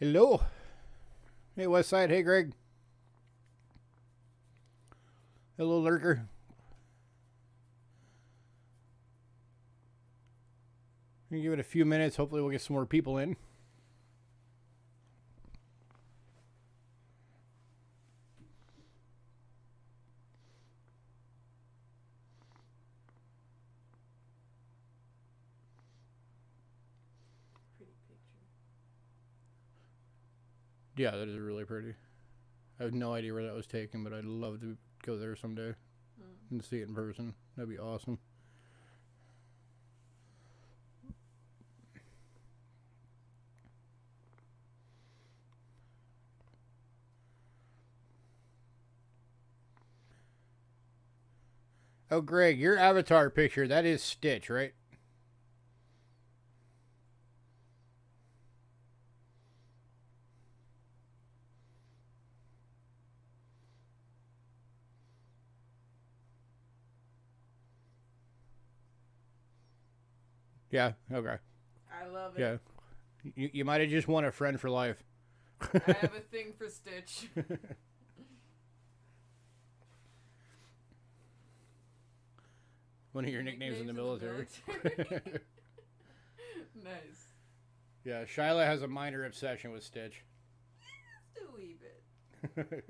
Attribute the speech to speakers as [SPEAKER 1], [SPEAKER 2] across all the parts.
[SPEAKER 1] Hello. Hey, Westside. Hey, Greg. Hello, Lurker. Give it a few minutes. Hopefully, we'll get some more people in.
[SPEAKER 2] Pretty picture.
[SPEAKER 1] Yeah, that is really pretty. I have no idea where that was taken, but I'd love to go there someday and see it in person. That'd be awesome. Oh, Greg, your avatar picture, that is Stitch, right? Yeah, okay.
[SPEAKER 2] I love it.
[SPEAKER 1] Yeah. You might have just won a friend for life.
[SPEAKER 2] I have a thing for Stitch.
[SPEAKER 1] One of your nicknames in the military.
[SPEAKER 2] Nice.
[SPEAKER 1] Yeah, Shyla has a minor obsession with Stitch.
[SPEAKER 2] Just a wee bit.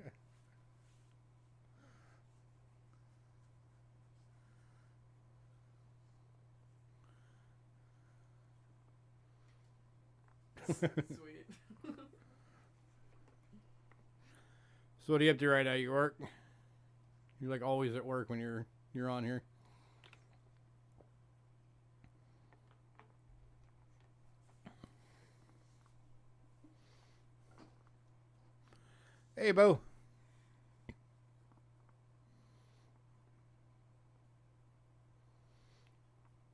[SPEAKER 2] Sweet.
[SPEAKER 1] So what are you up to right now? You work? You're like always at work when you're on here. Hey, Bo.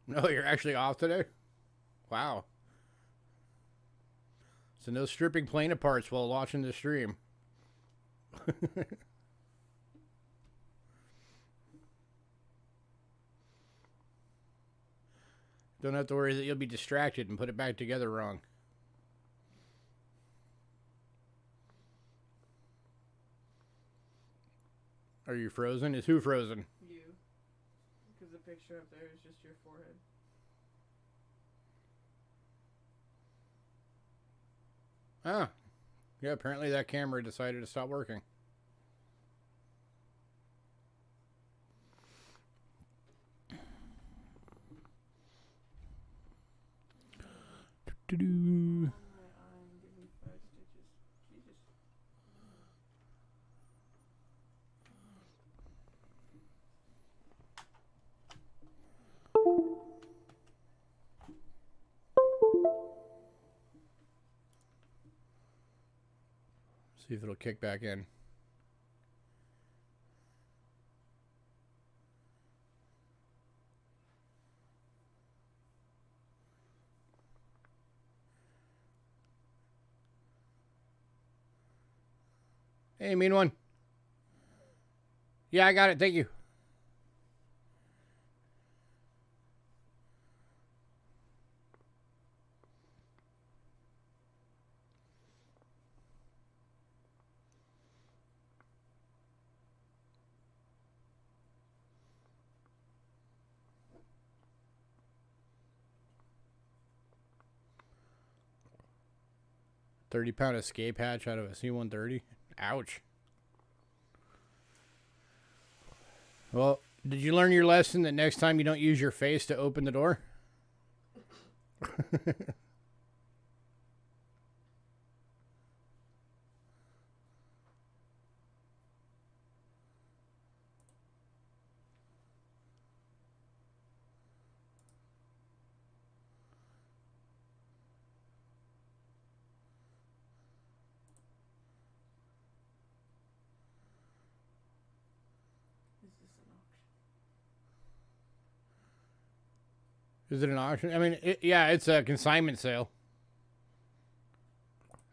[SPEAKER 1] No, you're actually off today? Wow. So no stripping plane parts while watching the stream. Don't have to worry that you'll be distracted and put it back together wrong. Are you frozen? Is who frozen?
[SPEAKER 2] You. Because the picture up there is just your forehead.
[SPEAKER 1] Ah. Yeah, apparently that camera decided to stop working. Do-do. See if it'll kick back in. Hey, mean one. Yeah, I got it. Thank you. £30 escape hatch out of a C-130. Ouch. Well, did you learn your lesson that next time you don't use your face to open the door? Is it an auction? I mean, yeah, it's a consignment sale.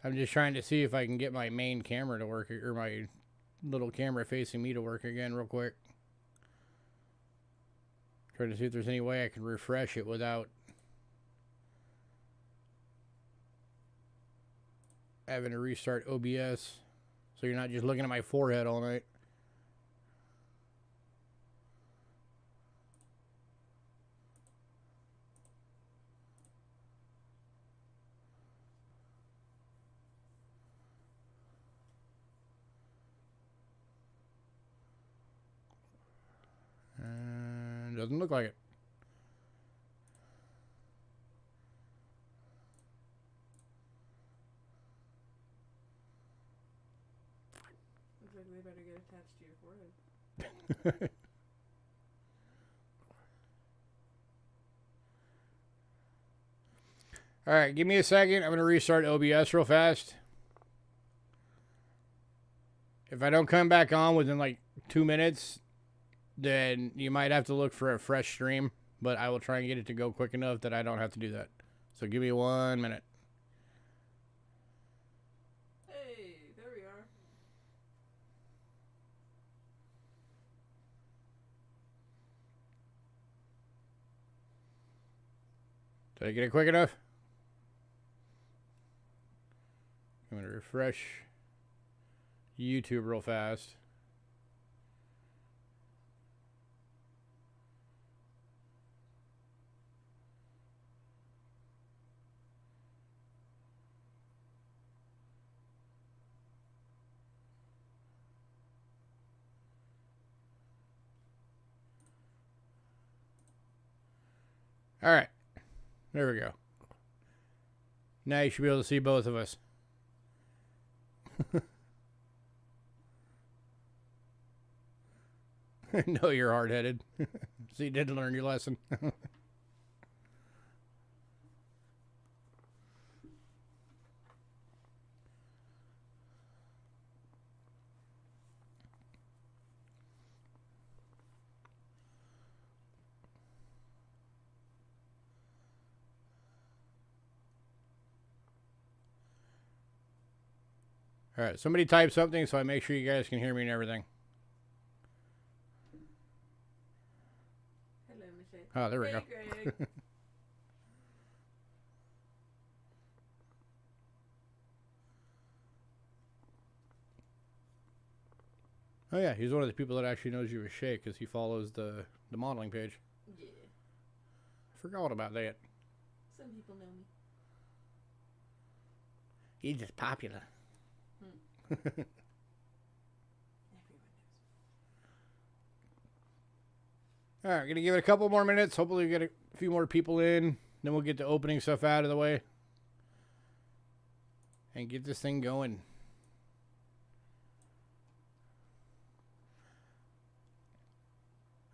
[SPEAKER 1] I'm just trying to see if I can get my main camera to work, or my little camera facing me to work again real quick. Trying to see if there's any way I can refresh it without... having to restart OBS so you're not just looking at my forehead all night. And doesn't look like it.
[SPEAKER 2] Looks like they better get attached to your forehead.
[SPEAKER 1] Alright, give me a second. I'm going to restart OBS real fast. If I don't come back on within like 2 minutes, then you might have to look for a fresh stream. But I will try and get it to go quick enough that I don't have to do that. So give me 1 minute.
[SPEAKER 2] Hey, there we are.
[SPEAKER 1] Did I get it quick enough? I'm going to refresh YouTube real fast. All right. There we go. Now you should be able to see both of us. No, you're hard-headed. So you didn't learn your lesson. All right, somebody type something so I make sure you guys can hear me and everything.
[SPEAKER 2] Hello, Michelle.
[SPEAKER 1] Oh, there we go.
[SPEAKER 2] Greg.
[SPEAKER 1] Oh yeah, he's one of the people that actually knows you as Shay because he follows the modeling page.
[SPEAKER 2] Yeah.
[SPEAKER 1] I forgot about that.
[SPEAKER 2] Some people know me.
[SPEAKER 1] He's just popular.
[SPEAKER 2] Everyone knows.
[SPEAKER 1] All right, gonna give it a couple more minutes. Hopefully we get a few more people in. Then we'll get the opening stuff out of the way. And get this thing going.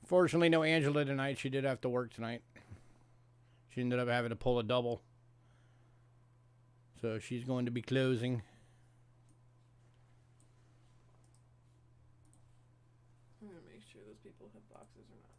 [SPEAKER 1] Fortunately, no Angela tonight. She did have to work tonight. She ended up having to pull a double. So she's going to be closing.
[SPEAKER 2] I'm gonna make sure those people have boxes or not.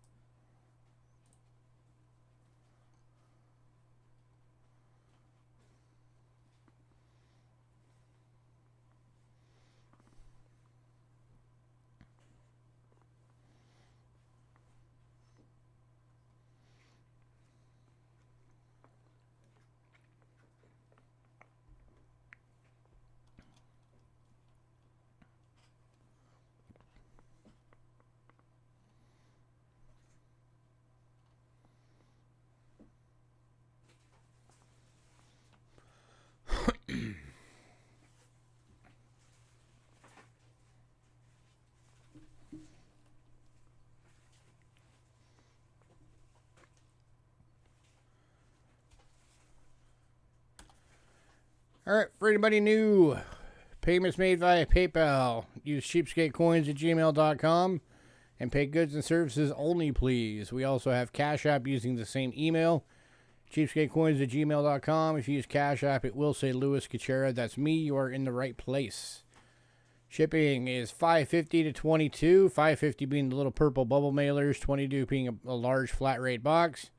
[SPEAKER 1] All right, for anybody new, payments made via PayPal. Use cheapskatecoins@gmail.com and pay goods and services only, please. We also have Cash App using the same email, cheapskatecoins@gmail.com. If you use Cash App, it will say Louis Kachera. That's me. You are in the right place. Shipping is $5.50 to $22. $5.50 being the little purple bubble mailers, $22 being a large flat rate box.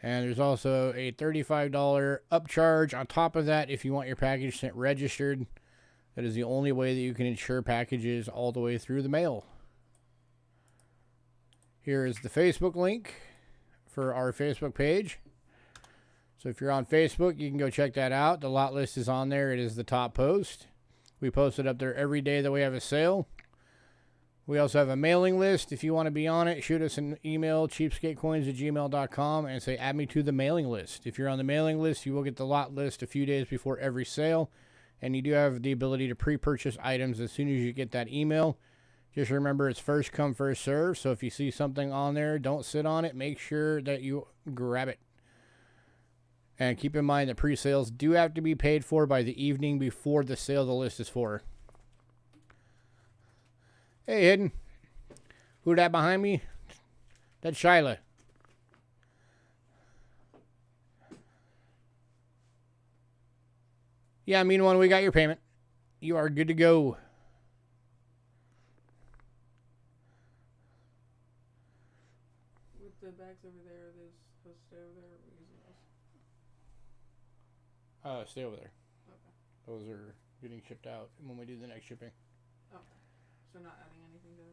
[SPEAKER 1] And there's also a $35 upcharge on top of that if you want your package sent registered. That is the only way that you can insure packages all the way through the mail. Here is the Facebook link for our Facebook page. So if you're on Facebook, you can go check that out. The lot list is on there. It is the top post. We post it up there every day that we have a sale. We also have a mailing list. If you want to be on it, shoot us an email, cheapskatecoins@gmail.com, and say, add me to the mailing list. If you're on the mailing list, you will get the lot list a few days before every sale. And you do have the ability to pre-purchase items as soon as you get that email. Just remember, it's first come, first serve. So if you see something on there, don't sit on it. Make sure that you grab it. And keep in mind that pre-sales do have to be paid for by the evening before the sale the list is for. Hey, Hidden. Who that behind me? That's Shyla. Yeah, mean one, we got your payment. You are good to go.
[SPEAKER 2] With the bags over there, are those supposed to stay over there, or are we using those?
[SPEAKER 1] Stay over there.
[SPEAKER 2] Okay.
[SPEAKER 1] Those are getting shipped out when we do the next shipping.
[SPEAKER 2] Okay. So not adding anything to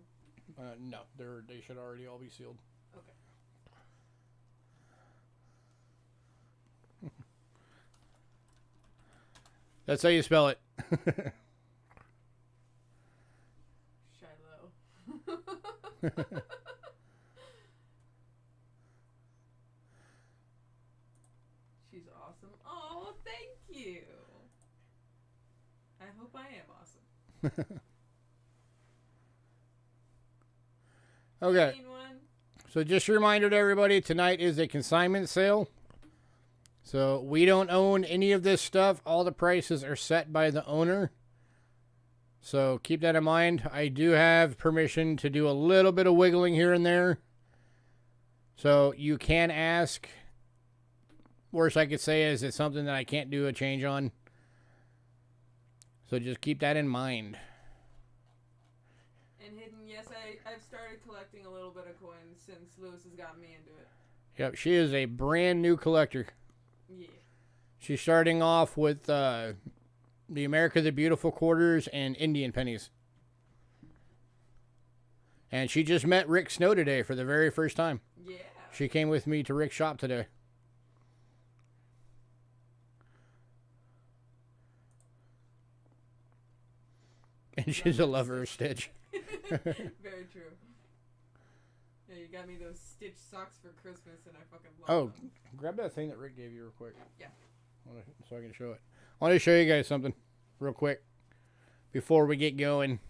[SPEAKER 2] them?
[SPEAKER 1] No, they should already all be sealed.
[SPEAKER 2] Okay.
[SPEAKER 1] That's how you spell it.
[SPEAKER 2] Shiloh. She's awesome. Oh, thank you. I hope I am awesome.
[SPEAKER 1] Okay.
[SPEAKER 2] Mean one.
[SPEAKER 1] So just a reminder to everybody, tonight is a consignment sale. So we don't own any of this stuff. All the prices are set by the owner. So keep that in mind. I do have permission to do a little bit of wiggling here and there. So you can ask. Worst I could say is it's something that I can't do a change on. So just keep that in mind.
[SPEAKER 2] And Hidden, yes, I've started collecting a little bit of coins since Lewis has gotten me into it.
[SPEAKER 1] Yep, she is a brand new collector.
[SPEAKER 2] Yeah.
[SPEAKER 1] She's starting off with the America the Beautiful quarters and Indian pennies. And she just met Rick Snow today for the very first time.
[SPEAKER 2] Yeah.
[SPEAKER 1] She came with me to Rick's shop today. And she's a lover of Stitch.
[SPEAKER 2] Very true. Yeah, you got me those Stitch socks for Christmas, and I fucking love them.
[SPEAKER 1] Grab that thing that Rick gave you real quick.
[SPEAKER 2] Yeah.
[SPEAKER 1] So I can show it. I want to show you guys something real quick before we get going.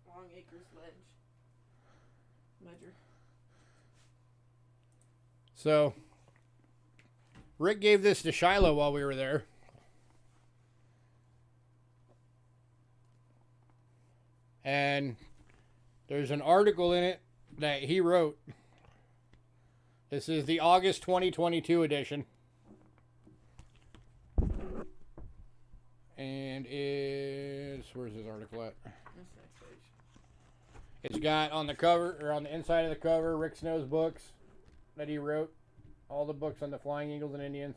[SPEAKER 2] Long Acres Ledger.
[SPEAKER 1] So, Rick gave this to Shiloh while we were there. And there's an article in it that he wrote. This is the August 2022 edition. And where's this article at?
[SPEAKER 2] This next page.
[SPEAKER 1] It's got on the cover, or on the inside of the cover, Rick Snow's books that he wrote. All the books on the Flying Eagles and Indians.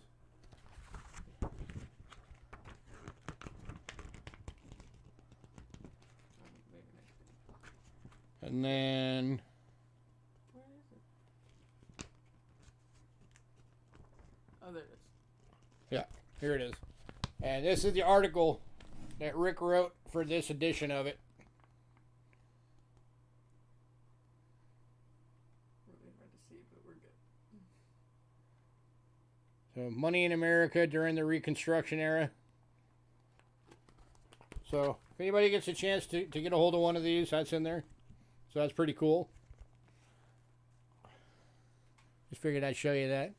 [SPEAKER 1] And then...
[SPEAKER 2] Where is it? Oh, there it is.
[SPEAKER 1] Yeah, here it is. And this is the article that Rick wrote for this edition of it.
[SPEAKER 2] Really hard to see, but we're good.
[SPEAKER 1] So, Money in America during the Reconstruction era. So, if anybody gets a chance to get a hold of one of these, that's in there. So, that's pretty cool. Just figured I'd show you that.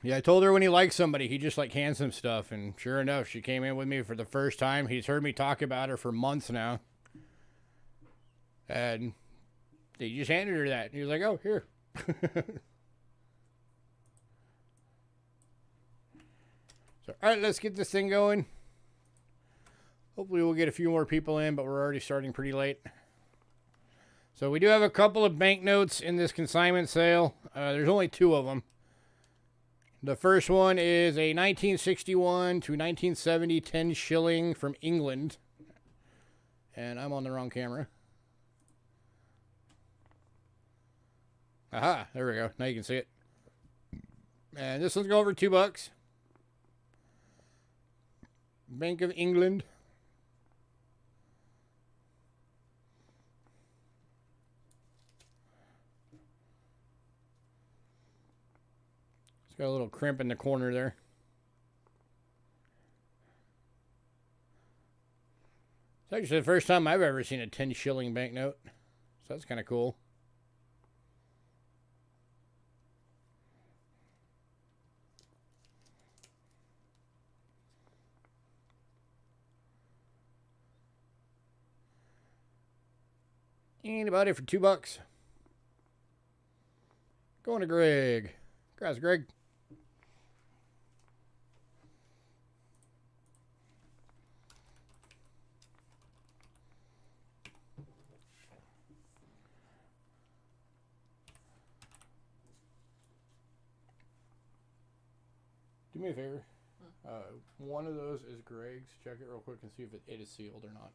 [SPEAKER 1] Yeah, I told her when he likes somebody, he just like hands them stuff. And sure enough, she came in with me for the first time. He's heard me talk about her for months now. And he just handed her that. He was like, oh, here. So, all right, let's get this thing going. Hopefully we'll get a few more people in, but we're already starting pretty late. So we do have a couple of banknotes in this consignment sale. There's only 2 of them. The first one is a 1961 to 1970 10 shilling from England. And I'm on the wrong camera. Aha, there we go. Now you can see it. And this one's going over $2. Bank of England. It's got a little crimp in the corner there. It's actually the first time I've ever seen a 10 shilling banknote. So that's kind of cool. Anybody for $2? Going to Greg. Congrats, Greg. Do me a favor. One of those is Greg's. Check it real quick and see if it is sealed or not.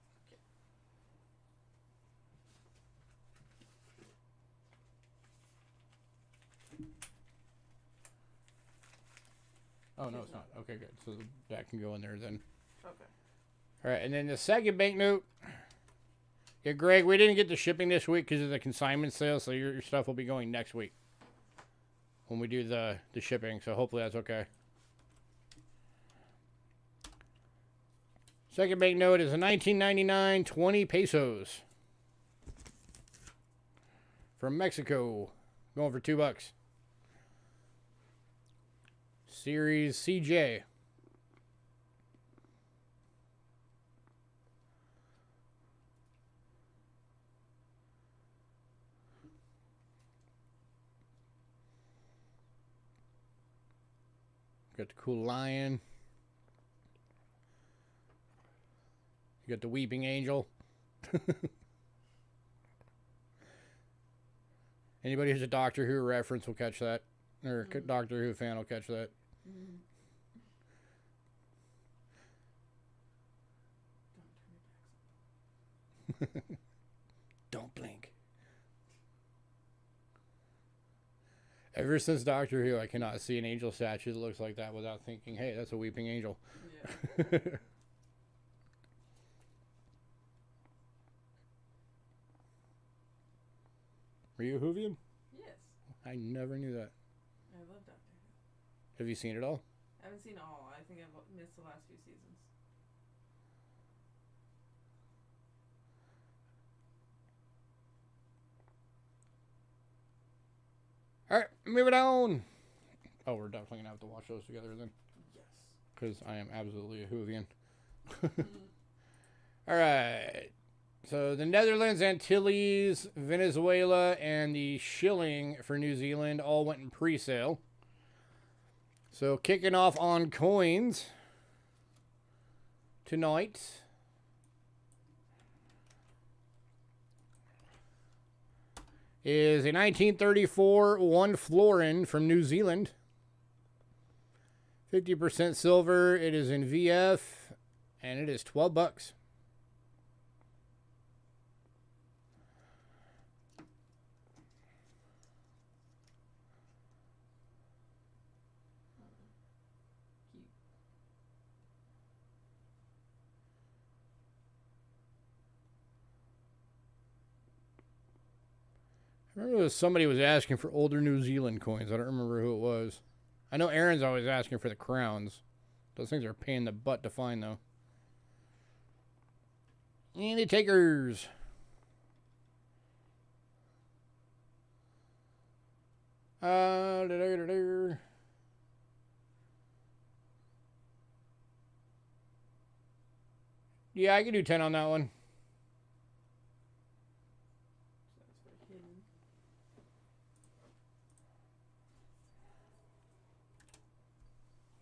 [SPEAKER 1] Oh, no, it's not. Okay, good. So that can go in there then.
[SPEAKER 2] Okay.
[SPEAKER 1] All right, and then the second banknote. Yeah, Greg, we didn't get the shipping this week because of the consignment sale, so your stuff will be going next week when we do the shipping, so hopefully that's okay. Second banknote is a 1999 20 pesos from Mexico, going for $2. Series CJ. Got the cool lion. You got the weeping angel. Anybody who's a Doctor Who reference will catch that. Or Doctor Who fan will catch that. Don't blink. Ever since Doctor Who, I cannot see an angel statue that looks like that without thinking, hey, that's a weeping angel. Yeah. Were you a Whovian?
[SPEAKER 2] Yes.
[SPEAKER 1] I never knew that.
[SPEAKER 2] I love Doctor Who.
[SPEAKER 1] Have you seen it all?
[SPEAKER 2] I haven't seen it all. I think I've missed the last few seasons.
[SPEAKER 1] All right, moving on. Oh, we're definitely going to have to watch those together then.
[SPEAKER 2] Yes.
[SPEAKER 1] Because I am absolutely a Whovian. All right. So the Netherlands, Antilles, Venezuela, and the shilling for New Zealand all went in pre-sale. So kicking off on coins tonight. Is a 1934 1 florin from New Zealand. 50% silver. It is in VF, and it is $12. I remember somebody was asking for older New Zealand coins. I don't remember who it was. I know Aaron's always asking for the crowns. Those things are a pain in the butt to find, though. And the takers. Yeah, I can do 10 on that one.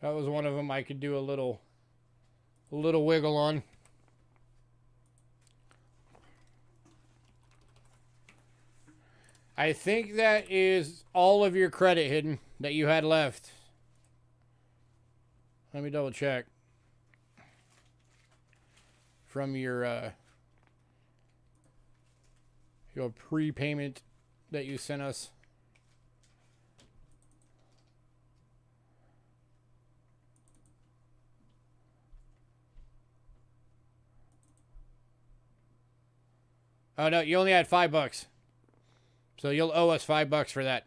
[SPEAKER 1] That was one of them I could do a little wiggle on. I think that is all of your credit hidden that you had left. Let me double check. From your prepayment that you sent us. Oh no, you only had $5. So you'll owe us $5 for that.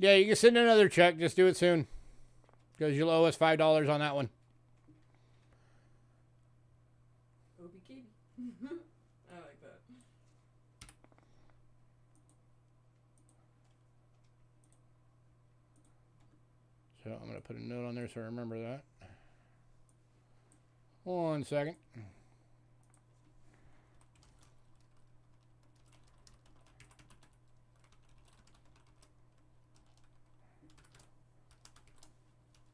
[SPEAKER 1] Yeah, you can send another check. Just do it soon. Because you'll owe us $5 on that one.
[SPEAKER 2] OBK. I like that.
[SPEAKER 1] So I'm going to put a note on there so I remember that. 1 second.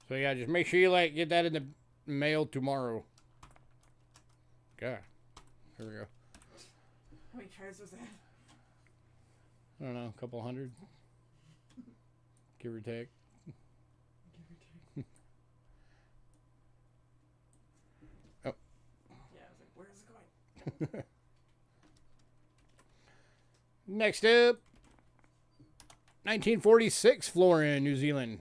[SPEAKER 1] So yeah, just make sure you get that in the mail tomorrow. God. Here we go.
[SPEAKER 2] How many tries was that?
[SPEAKER 1] I don't know, a couple hundred. Give or take. Oh.
[SPEAKER 2] Yeah, I was like, where is it going?
[SPEAKER 1] Next up, 1946 Florin, New Zealand.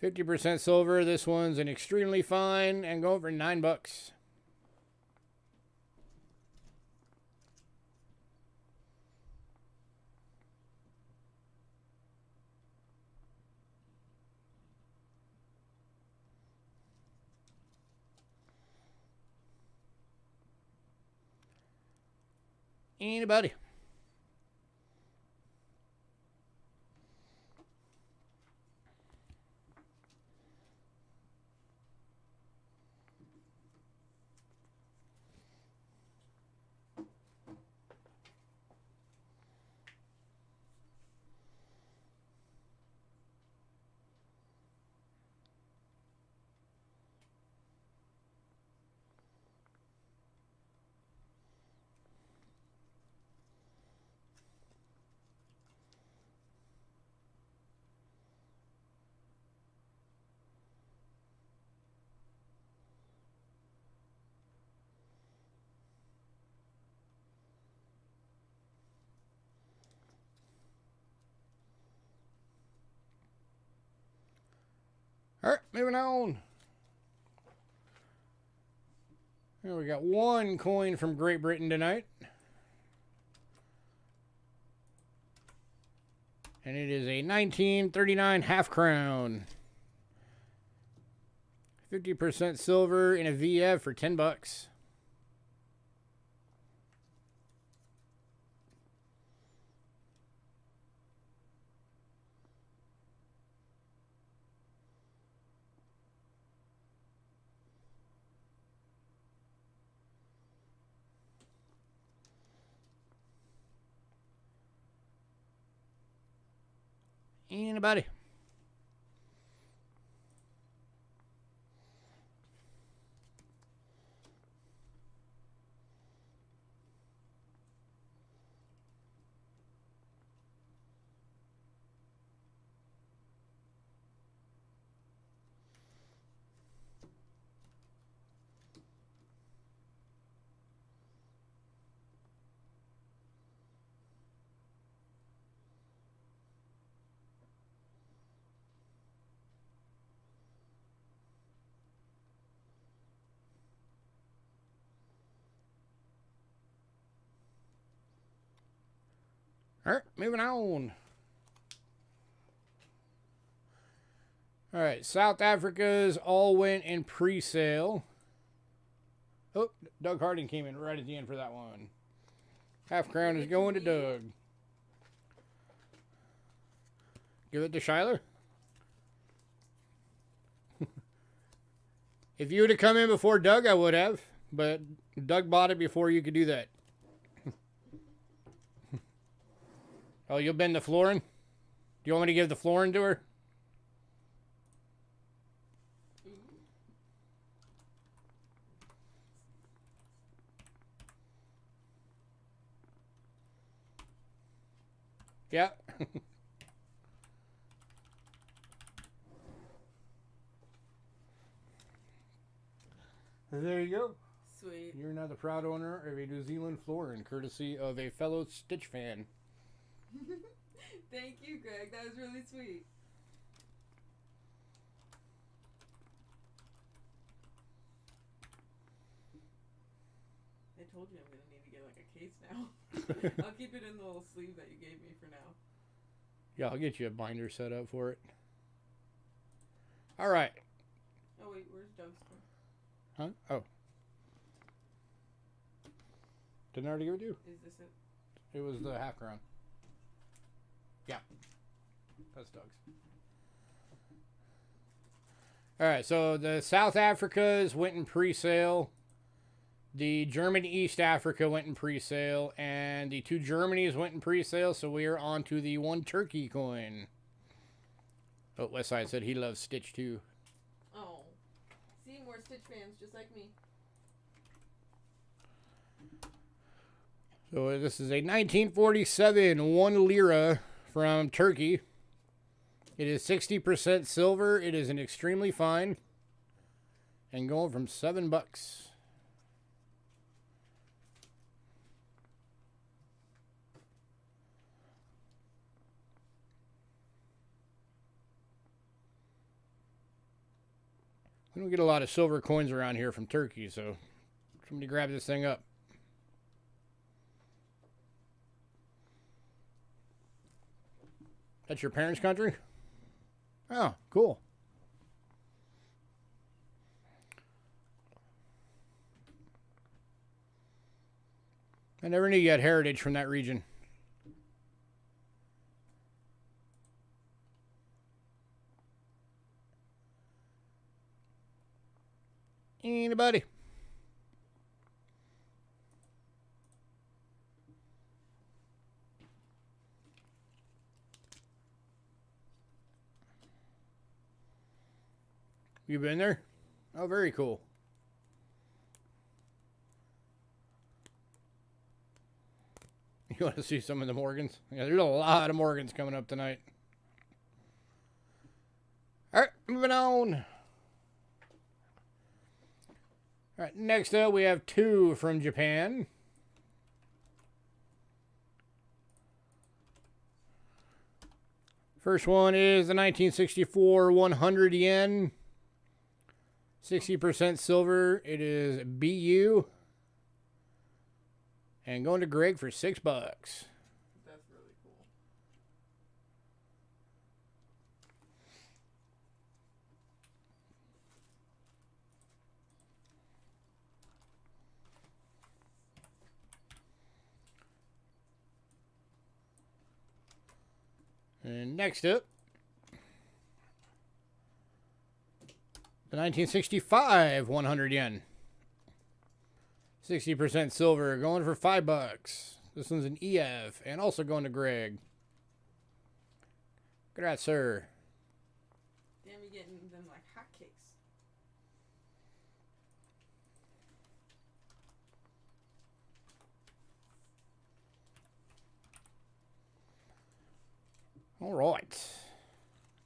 [SPEAKER 1] 50% silver. This one's an extremely fine and going for $9. Anybody? All right, moving on. Here we got one coin from Great Britain tonight. And it is a 1939 half crown. 50% silver in a VF for $10. Anybody? All right, moving on. All right, South Africa's all went in pre-sale. Oh, Doug Harding came in right at the end for that one. Half crown is going to Doug. Give it to Shyler. If you would have come in before Doug, I would have. But Doug bought it before you could do that. Oh, you'll bend the Florin? Do you want me to give the Florin to her? Yeah. There you go.
[SPEAKER 2] Sweet.
[SPEAKER 1] You're now the proud owner of a New Zealand florin, courtesy of a fellow Stitch fan.
[SPEAKER 2] Thank you, Greg. That was really sweet. I told you I'm gonna need to get like a case now. I'll keep it in the little sleeve that you gave me for now.
[SPEAKER 1] Yeah, I'll get you a binder set up for it. All right.
[SPEAKER 2] Oh wait, where's Doug's one?
[SPEAKER 1] Huh? Oh. Didn't I already give it to you?
[SPEAKER 2] Is this it?
[SPEAKER 1] It was the half crown. Yeah. That's Doug's. All right, so the South Africas went in pre-sale. The German East Africa went in pre-sale. And the two Germanys went in pre-sale, so we are on to the one Turkey coin. Oh, Westside said he loves Stitch too.
[SPEAKER 2] Oh. See, more Stitch fans just like me.
[SPEAKER 1] So this is a 1947 1 lira from Turkey. It is 60% silver. It is an extremely fine. And going from $7. We don't get a lot of silver coins around here from Turkey, so somebody grab this thing up. That's your parents' country? Oh, cool. I never knew you had heritage from that region. Anybody? You been there? Oh, very cool. You want to see some of the Morgans? Yeah, there's a lot of Morgans coming up tonight. All right, moving on. All right, next up we have two from Japan. First one is the 1964 100 yen. 60% silver. It is BU. And going to Greg for $6.
[SPEAKER 2] That's really cool.
[SPEAKER 1] And next up, the 1965 100 yen. 60% silver, going for $5. This one's an EF, and also going to Greg. Congrats, sir.
[SPEAKER 2] Damn, you getting them like hotcakes.
[SPEAKER 1] All right.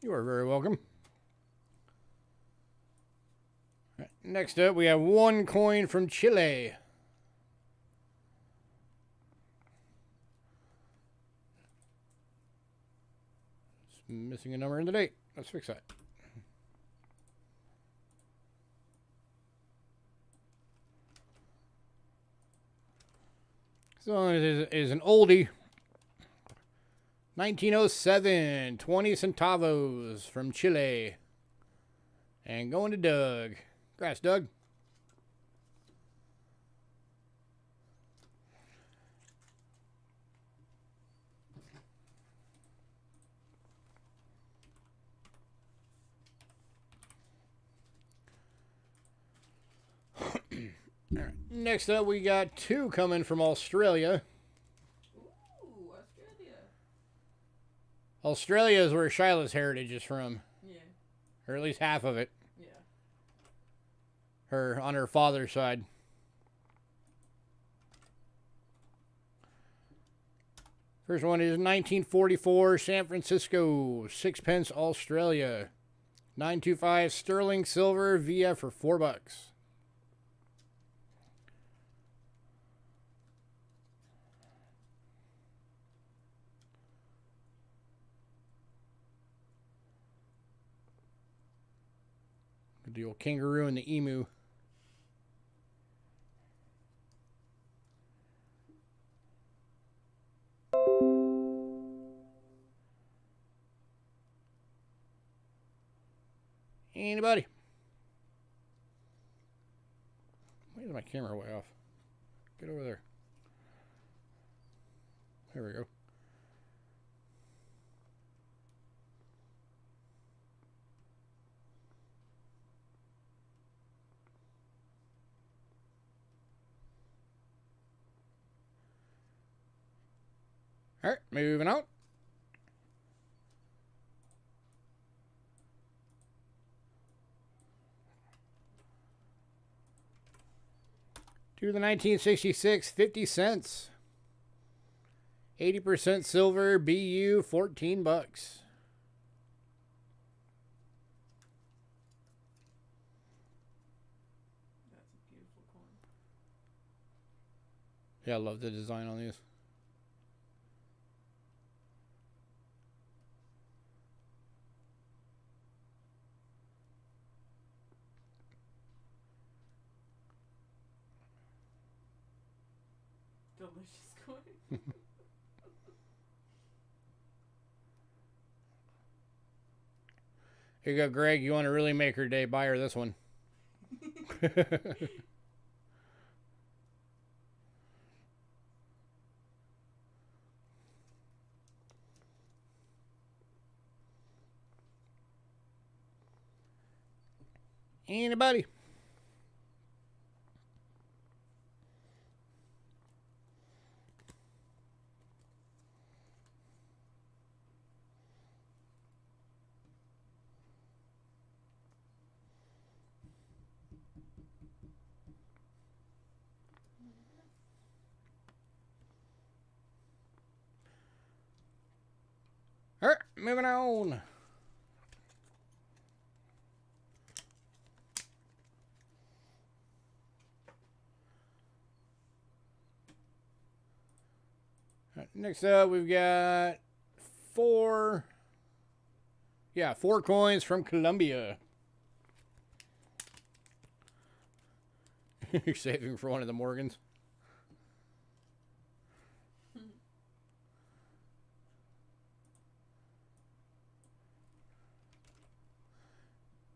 [SPEAKER 1] You are very welcome. Right, next up, we have one coin from Chile. It's missing a number in the date. Let's fix that. So it is an oldie. 1907, 20 centavos from Chile. And going to Doug. Congrats, Doug. All right. Next up, we got two coming from Australia.
[SPEAKER 2] Ooh, Australia.
[SPEAKER 1] Australia is where Shiloh's heritage is from.
[SPEAKER 2] Yeah.
[SPEAKER 1] Or at least half of it.
[SPEAKER 2] Yeah.
[SPEAKER 1] Her on her father's side. First one is 1944 San Francisco, 6 pence Australia. 925 sterling silver VF for $4. The old kangaroo and the emu. Anybody? Why is my camera way off? Get over there. There we go. All right, moving on. To the 1966, 50 cents. 80% silver, BU, $14.
[SPEAKER 2] That's a beautiful coin.
[SPEAKER 1] Yeah, I love the design on these.
[SPEAKER 2] Delicious coin.
[SPEAKER 1] Here you go, Greg. You want to really make her day? Buy her this one. Anybody? All right, moving on. Next up, we've got four coins from Colombia. You're saving for one of the Morgans.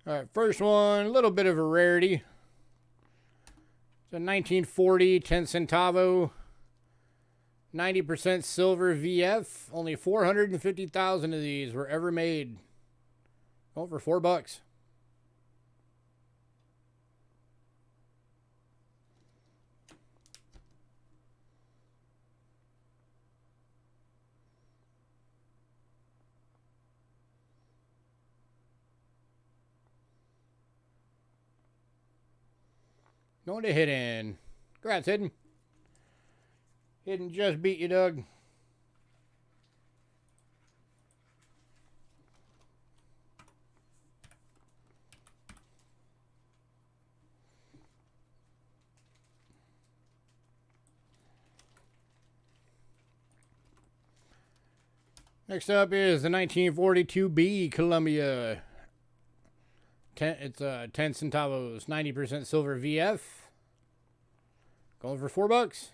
[SPEAKER 1] All right, first one, a little bit of a rarity. It's a 1940 10 centavo. 90% silver VF. Only 450,000 of these were ever made. Going for $4. Going to Hidden. Congrats, Hidden. Hidden just beat you, Doug. Next up is the 1942B Columbia. It's 10 centavos, 90% silver VF. Going for $4.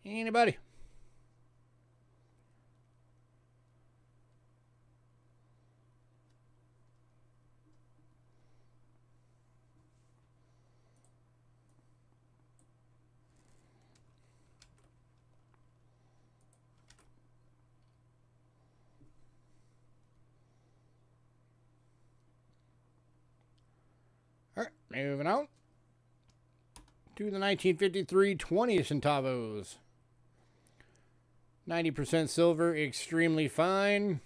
[SPEAKER 1] Anybody? Moving on to the 1953 20 centavos. 90% silver, extremely fine.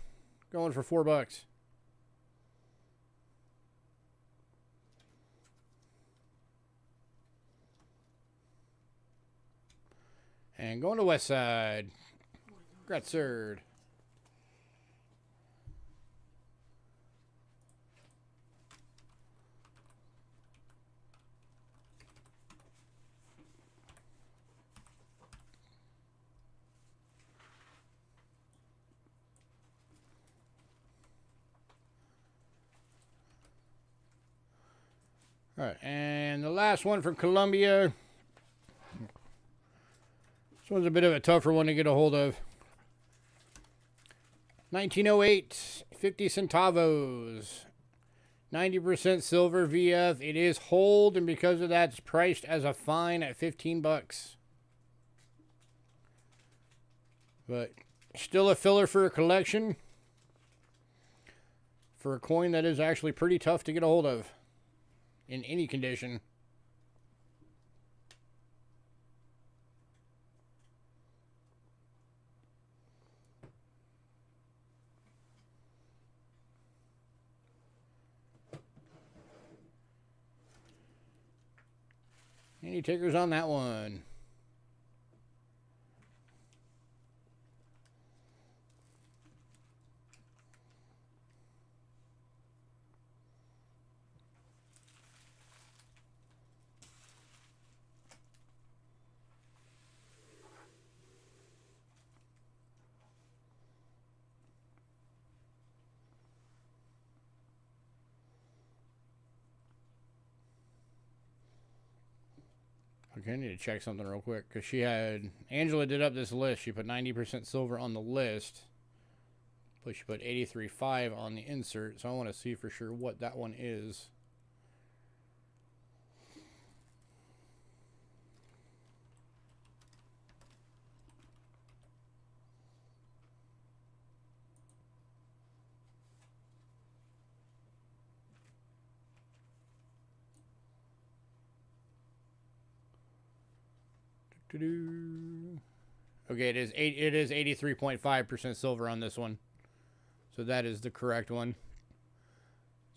[SPEAKER 1] Going for $4. And going to West Side. Gratzerd. All right, and the last one from Colombia. This one's a bit of a tougher one to get a hold of. 1908, 50 centavos. 90% silver VF. It is hold, and because of that, it's priced as a fine at $15. But still a filler for a collection. For a coin that is actually pretty tough to get a hold of. In any condition. Any takers on that one? Okay, I need to check something real quick because Angela did up this list. She put 90% silver on the list, but she put 83.5 on the insert. So I want to see for sure what that one is. Okay, it is 83.5% silver on this one. So that is the correct one.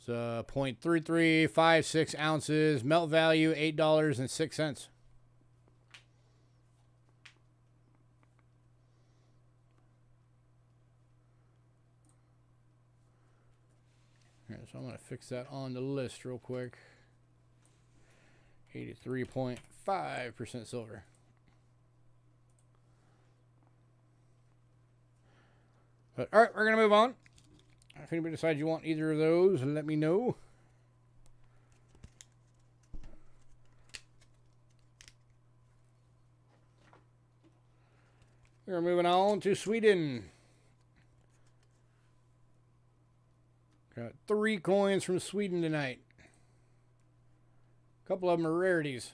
[SPEAKER 1] So 0.3356 ounces. Melt value $8.06. Here, so I'm going to fix that on the list real quick. 83.5% silver. But, all right, we're going to move on. If anybody decides you want either of those, let me know. We're moving on to Sweden. Got 3 coins from Sweden tonight. A couple of them are rarities.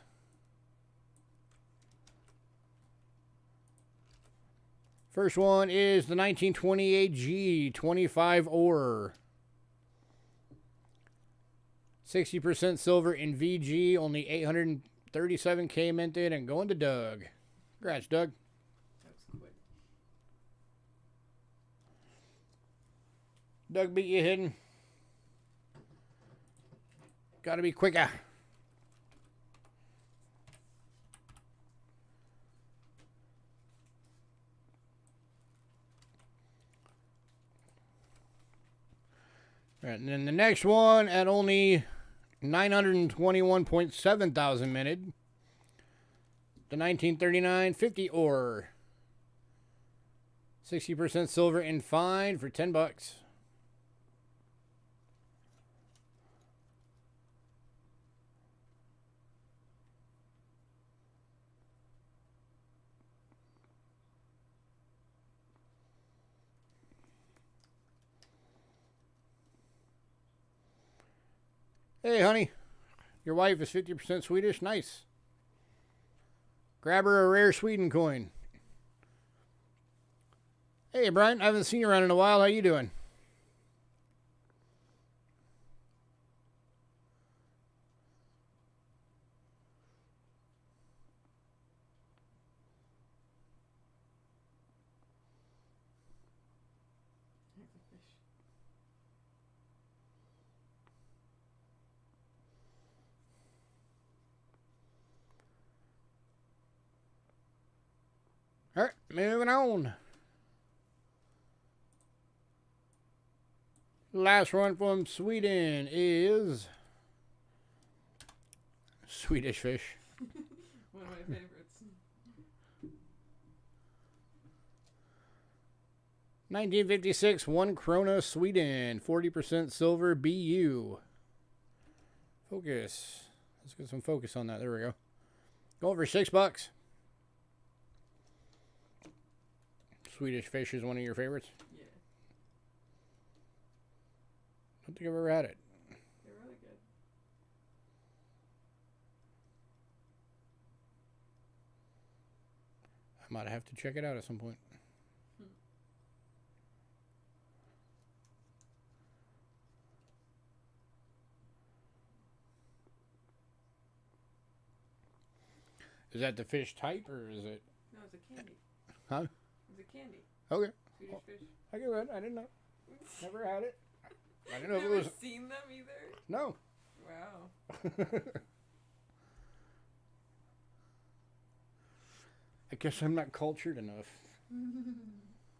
[SPEAKER 1] First one is the 1928 G 25 ore. 60% silver in VG, only 837K minted, and going to Doug. Congrats, Doug.
[SPEAKER 2] That's quick.
[SPEAKER 1] Doug beat you hidden. Gotta be quicker. All right, and then the next one at only 921.7 thousand minted. The 1939 50 ore. 60% silver in fine for $10. Hey, honey. Your wife is 50% Swedish. Nice. Grab her a rare Sweden coin. Hey, Brian. I haven't seen you around in a while. How you doing? All right, moving on. Last one from Sweden is Swedish fish.
[SPEAKER 2] One of my favorites.
[SPEAKER 1] 1956, 1 krona, Sweden, 40% silver, BU. Focus. Let's get some focus on that. There we go. Going for $6. Swedish fish is one of your favorites?
[SPEAKER 2] Yeah.
[SPEAKER 1] I don't think I've ever had it.
[SPEAKER 2] They're really good.
[SPEAKER 1] I might have to check it out at some point. Is that the fish type, or is it?
[SPEAKER 2] No, it's a candy.
[SPEAKER 1] Huh?
[SPEAKER 2] It's a candy.
[SPEAKER 1] Okay.
[SPEAKER 2] Swedish fish.
[SPEAKER 1] I get it. I didn't know. Never had it. I didn't know
[SPEAKER 2] Never
[SPEAKER 1] if it was.
[SPEAKER 2] seen them either?
[SPEAKER 1] No.
[SPEAKER 2] Wow.
[SPEAKER 1] I guess I'm not cultured enough.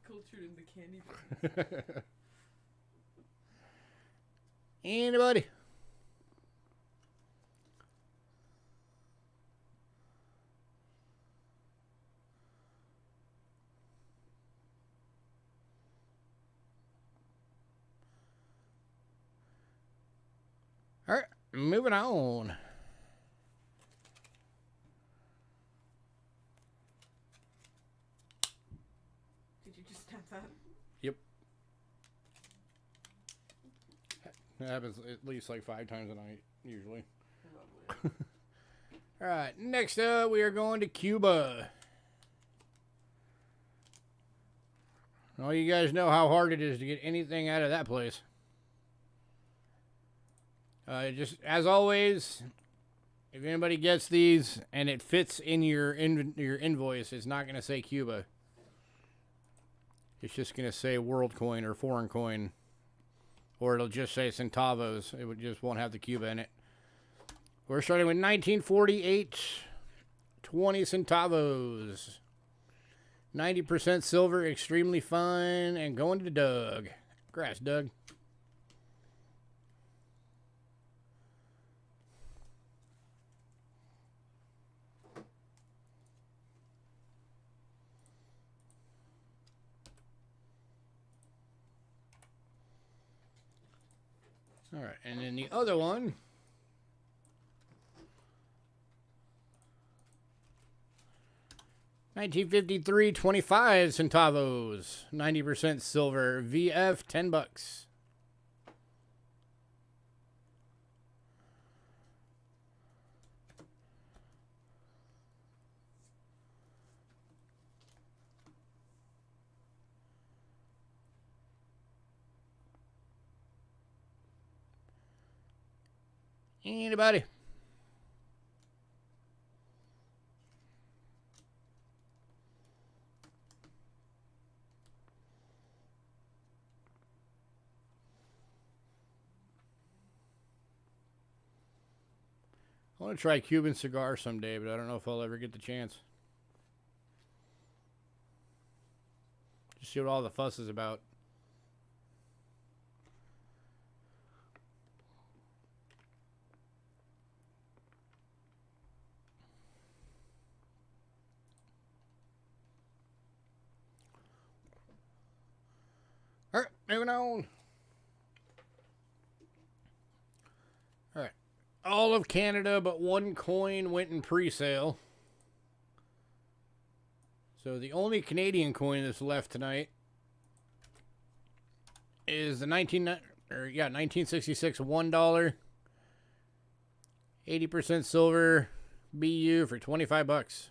[SPEAKER 2] Cultured in the candy business.
[SPEAKER 1] Anybody? All right, moving on.
[SPEAKER 2] Did you just tap that?
[SPEAKER 1] Yep. It happens at least like 5 times a night, usually.
[SPEAKER 2] Lovely.
[SPEAKER 1] All right, next up, we are going to Cuba. Well, you guys know how hard it is to get anything out of that place. Just as always, if anybody gets these and it fits in your invoice, it's not going to say Cuba. It's just going to say world coin or foreign coin, or it'll just say centavos. It just won't have the Cuba in it. We're starting with 1948, 20 centavos, 90% silver, extremely fine, and going to Doug. Grass, Doug. All right, and then the other one. $1953, 25 centavos, 90% silver, VF, $10. Anybody? I want to try Cuban cigar someday, but I don't know if I'll ever get the chance. Just see what all the fuss is about. All right, moving on. All right. All of Canada but one coin went in pre-sale. So the only Canadian coin that's left tonight is the 1966 $1, 80% silver BU for $25.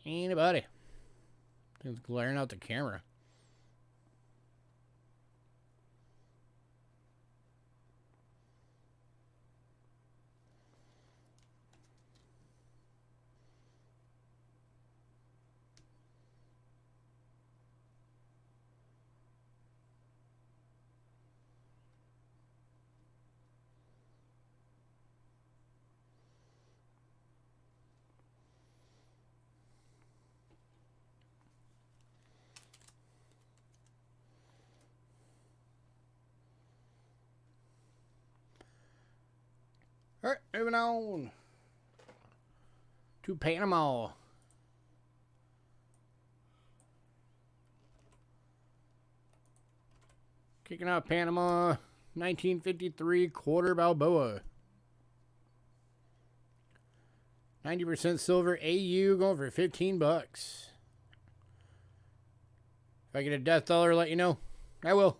[SPEAKER 1] Anybody? It's glaring out the camera. All right, moving on to Panama. Kicking out Panama, 1953 quarter Balboa. 90% silver AU going for 15 bucks. If I get a death dollar, let you know. I will.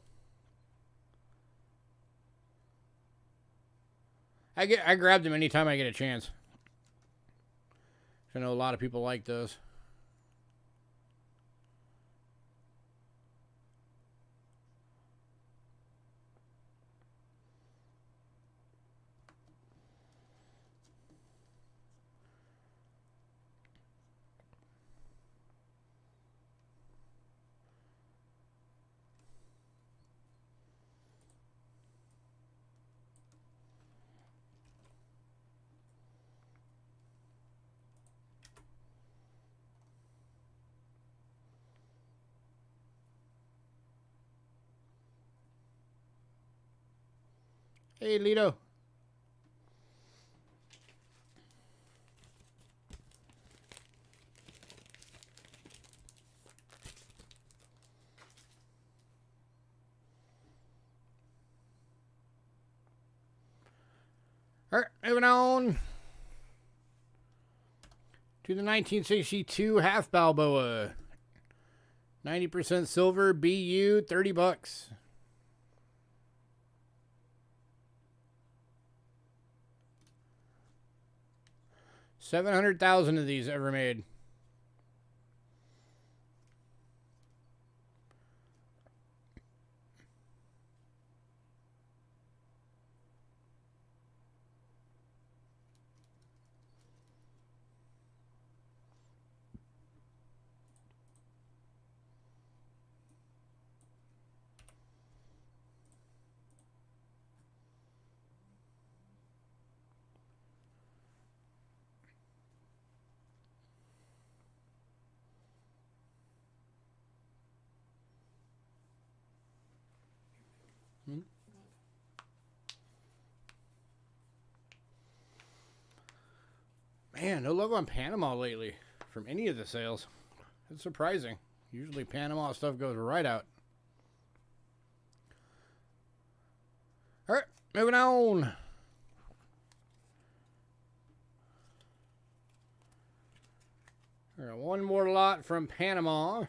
[SPEAKER 1] I grab them anytime I get a chance. I know a lot of people like those. Hey, Lito. All right, moving on to the 1962 half Balboa. 90% silver, BU, 30 bucks. $700,000 of these ever made. Man, no love on Panama lately from any of the sales. It's surprising. Usually Panama stuff goes right out. All right, moving on. All right, one more lot from Panama.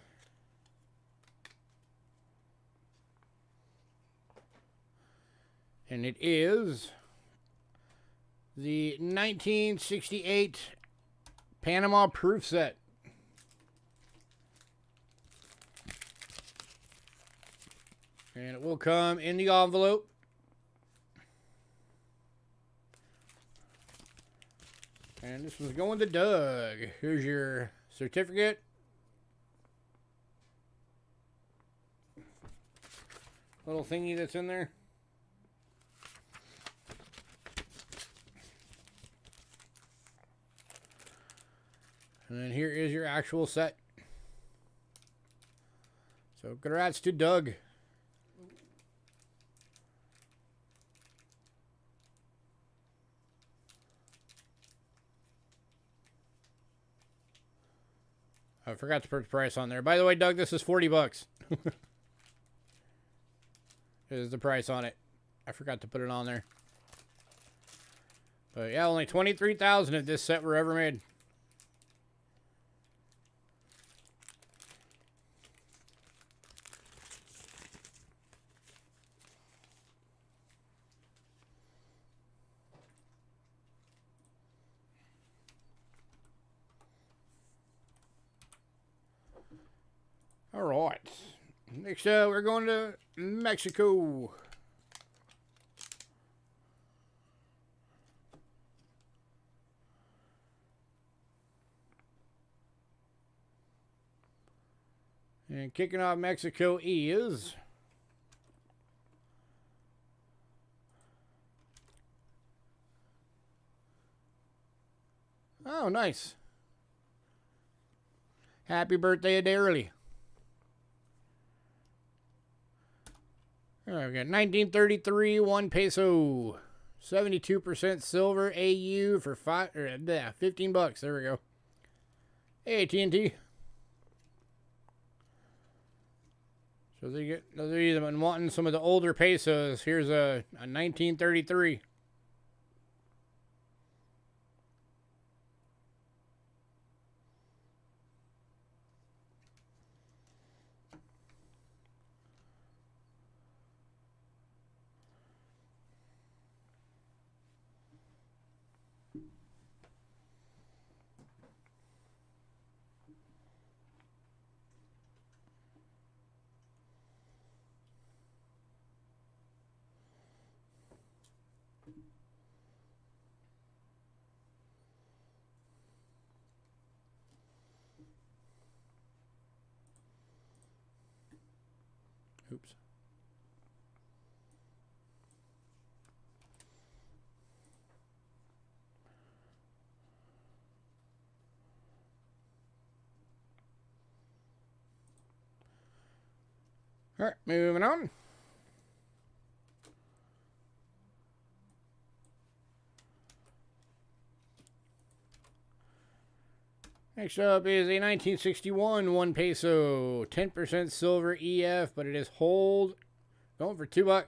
[SPEAKER 1] And it is the 1968 Panama proof set. And it will come in the envelope. And this was going to Doug. Here's your certificate. Little thingy that's in there. And then here is your actual set. So congrats to Doug. I forgot to put the price on there. By the way, Doug, this is 40 bucks. This is the price on it. I forgot to put it on there. But yeah, only 23,000 of this set were ever made. All right. Next, we're going to Mexico. And kicking off Mexico is oh, nice. Happy birthday a day early. All right, we got 1933, 1 peso. 72% silver AU for 15 bucks. There we go. Hey, TNT. So those of you that have been wanting some of the older pesos, here's a 1933. Oops. All right, moving on. Next up is a 1961 1 peso, 10% silver EF, but it is hold, going for $2.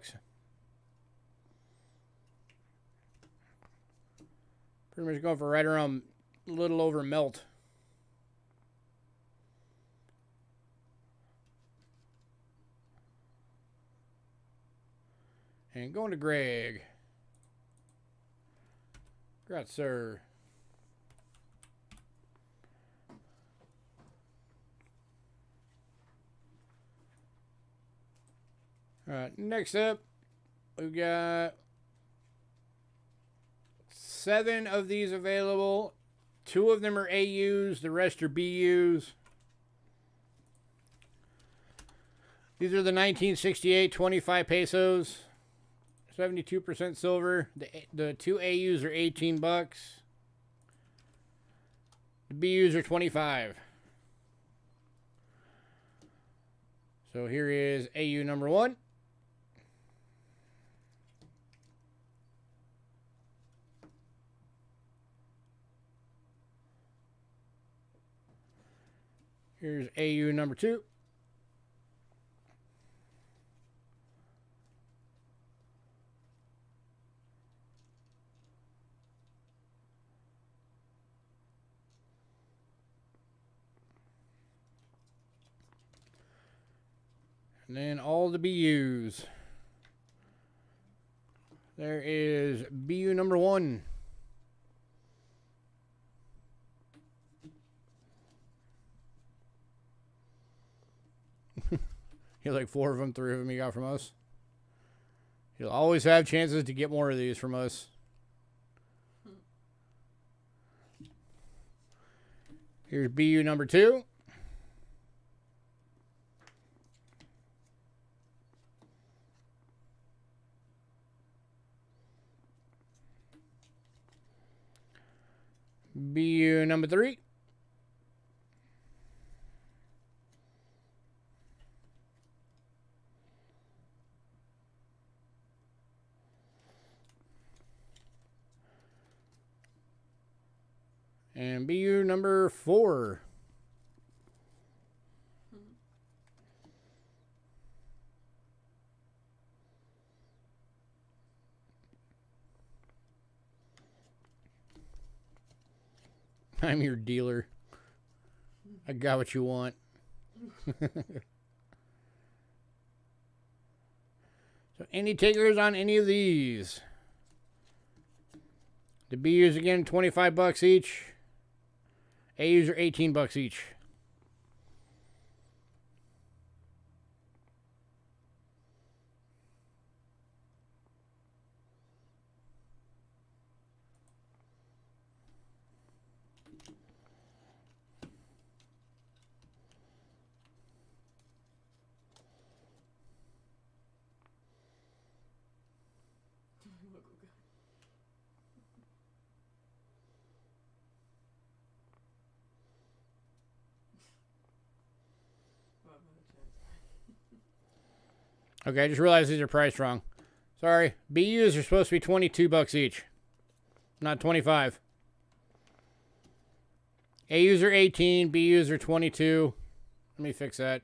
[SPEAKER 1] Pretty much going for right around a little over melt. And going to Greg. Congrats, sir. All right, next up, we've got 7 of these available. 2 of them are AUs, the rest are BUs. These are the 1968 25 pesos, 72% silver. The 2 AUs are 18 bucks. The BUs are 25. So here is AU number 1. Here's AU number 2. And then all the BUs. There is BU number 1. You like 4 of them, 3 of them you got from us. You'll always have chances to get more of these from us. Here's BU number 2. BU number 3. And BU number 4. I'm your dealer. I got what you want. So any takers on any of these? The BUs again, 25 bucks each. AUs are 18 bucks each. Okay, I just realized these are priced wrong. Sorry, BUs are supposed to be $22 each, not 25. AUs are 18, BUs are 22. Let me fix that.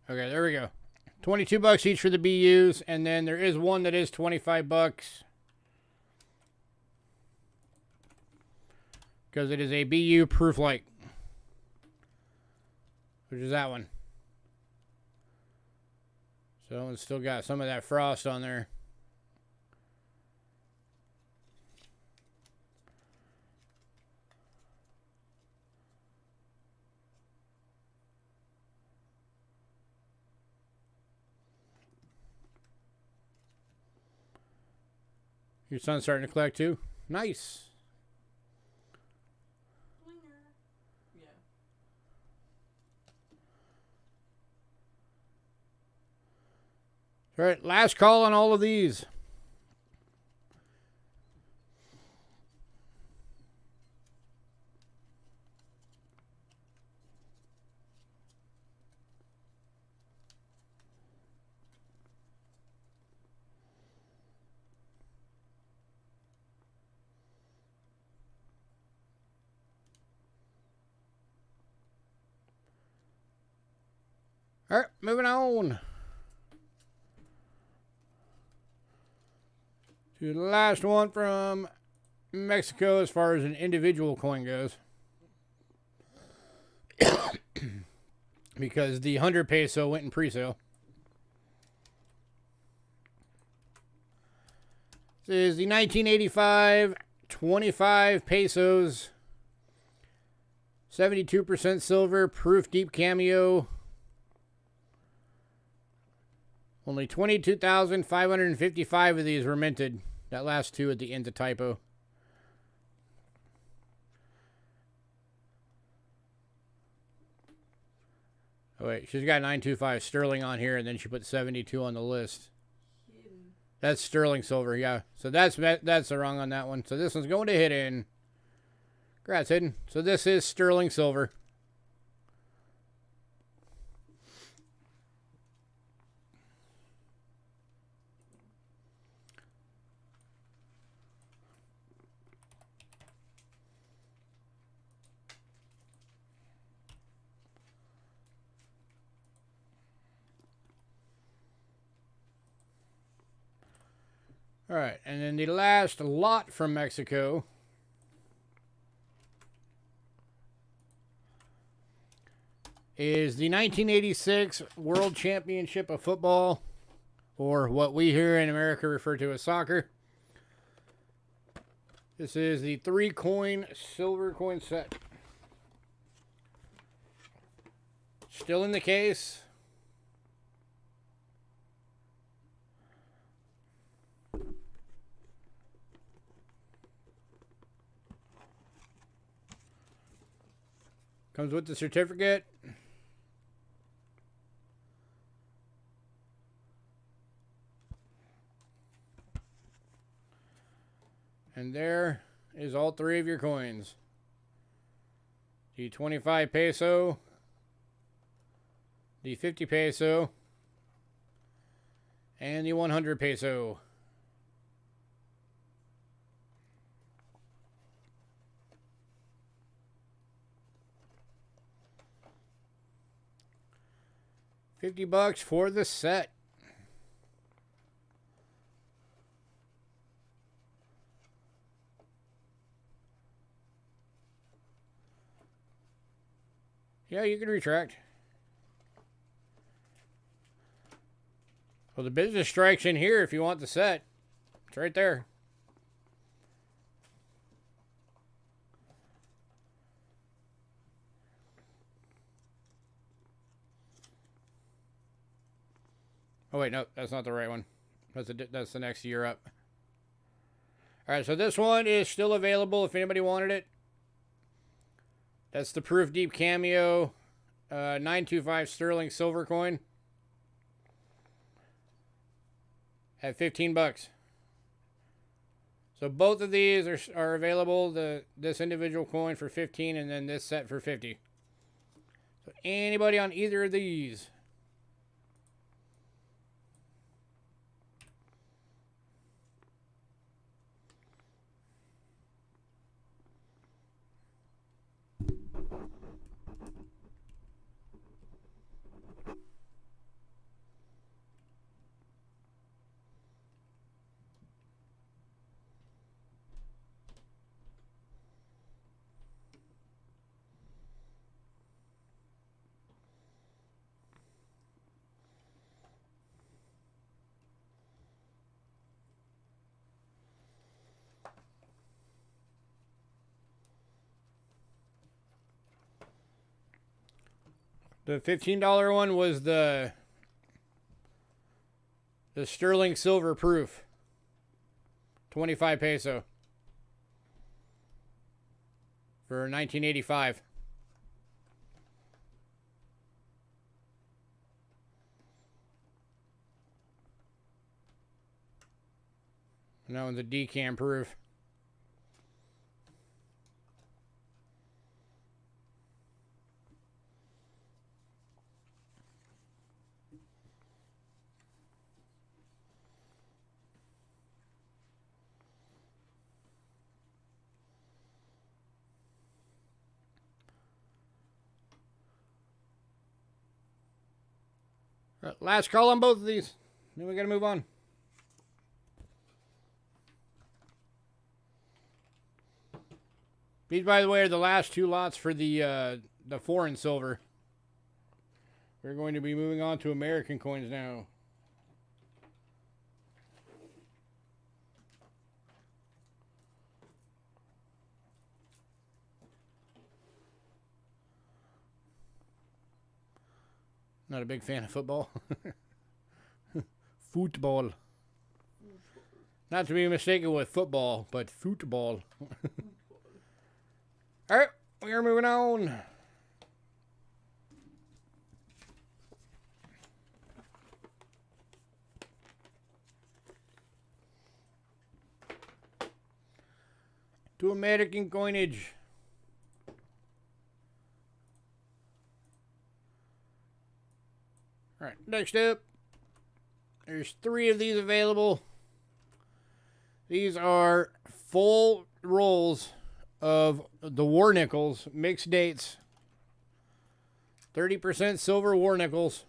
[SPEAKER 1] Okay, there we go. $22 each for the BUs, and then there is one that is $25 because it is a BU proof light, which is that one. So it's still got some of that frost on there. Your son's starting to collect too? Nice.
[SPEAKER 2] Yeah.
[SPEAKER 1] All right, last call on all of these. All right, moving on to the last one from Mexico as far as an individual coin goes. Because the 100 peso went in pre-sale. This is the 1985 25 pesos, 72% silver, proof deep cameo. Only 22,555 of these were minted. That last two at the end's a typo. Oh wait, she's got 925 sterling on here, and then she put 72 on the list.
[SPEAKER 2] Hidden.
[SPEAKER 1] That's sterling silver, yeah. So that's the wrong on that one. So this one's going to Hidden. Congrats, Hidden. So this is sterling silver. All right, and then the last lot from Mexico is the 1986 World Championship of Football, or what we here in America refer to as soccer. This is the 3-coin silver coin set. Still in the case. Comes with the certificate. And there is all three of your coins. The 25 peso, the 50 peso, and the 100 peso. $50 for the set. Yeah, you can retract. Well, the business strike's in here if you want the set. It's right there. Oh wait, no, that's not the right one. That's the next year up. All right, so this one is still available if anybody wanted it. That's the Proof Deep Cameo 925 sterling silver coin at $15. So both of these are available. This individual coin for 15 and then this set for 50. So anybody on either of these? The $15 one was the sterling silver proof. 25 peso. For 1985. And that one's a decam proof. Right, last call on both of these. Then we gotta move on. These, by the way, are the last two lots for the foreign silver. We're going to be moving on to American coins now. Not a big fan of football. Football. Not to be mistaken with football, but football. Alright, we are moving on. To American coinage. Alright, next up, there's 3 of these available. These are full rolls of the war nickels, mixed dates. 30% silver war nickels.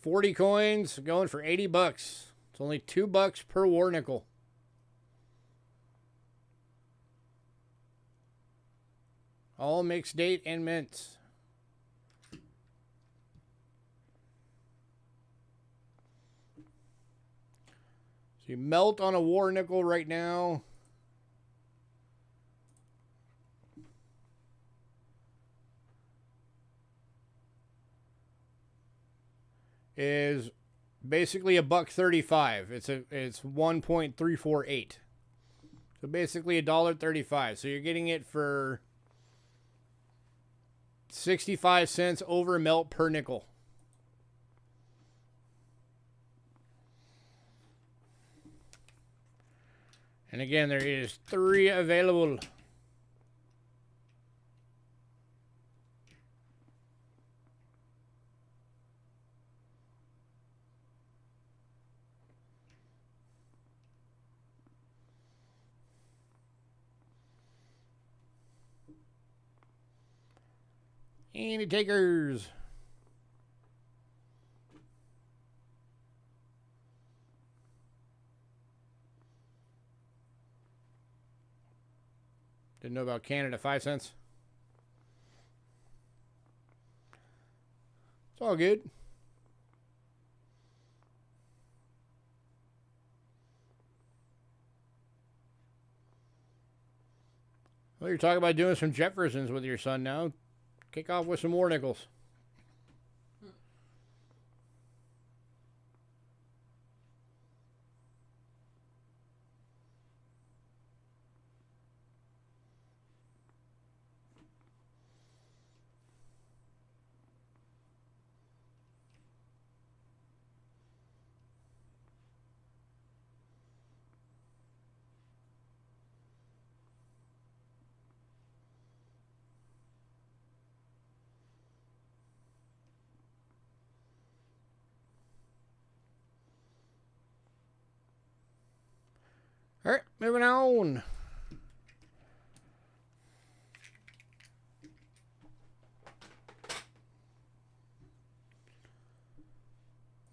[SPEAKER 1] $40 coins going for $80. It's only $2 per war nickel. All mixed date and mints. So you melt on a war nickel right now. Is basically $1.35. It's 1.348. So basically $1.35. So you're getting it for 65 cents over melt per nickel. And again, there is 3 available. Any takers? Didn't know about Canada 5 cents. It's all good. Well, you're talking about doing some Jeffersons with your son now. Kick off with some more nickels. All right, moving on.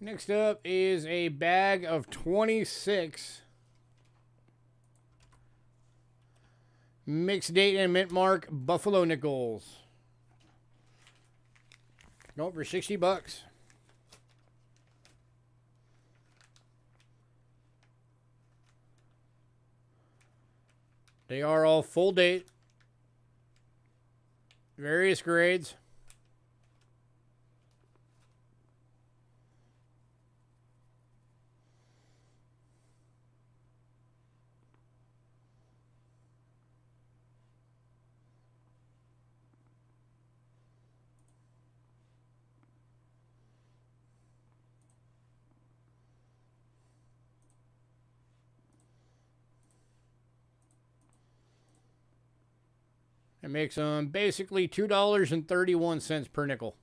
[SPEAKER 1] Next up is a bag of 26 mixed date and mint mark Buffalo nickels. Going for $60. They are all full date, various grades. It makes them basically $2.31 per nickel.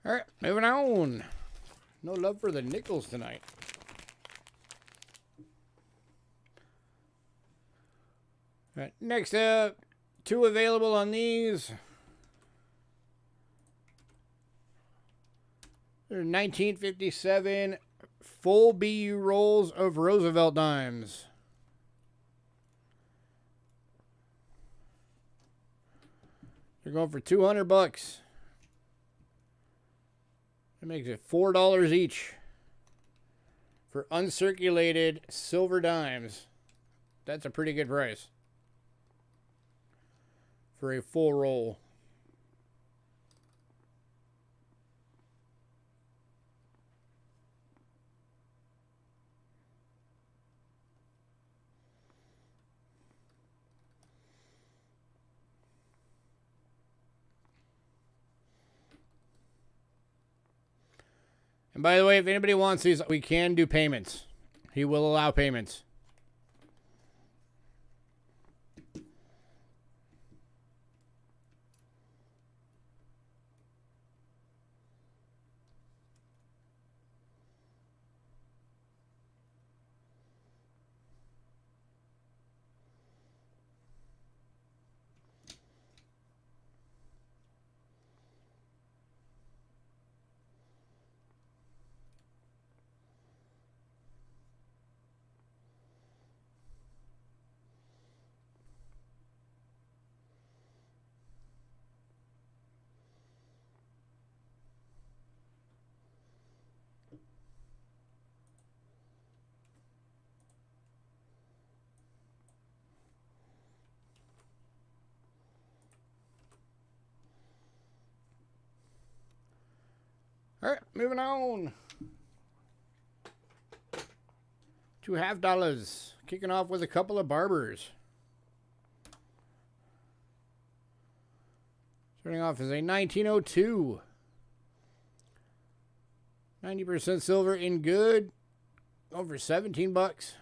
[SPEAKER 1] All right, moving on. No love for the nickels tonight. All right, next up, 2 available on these. They're 1957 full BU rolls of Roosevelt dimes. They're going for $200. That makes it $4 each for uncirculated silver dimes. That's a pretty good price for a full roll. And by the way, if anybody wants these, we can do payments. He will allow payments. All right, moving on. $2.50. Kicking off with a couple of barbers. Starting off as a 1902. 90% silver in good. Over $17.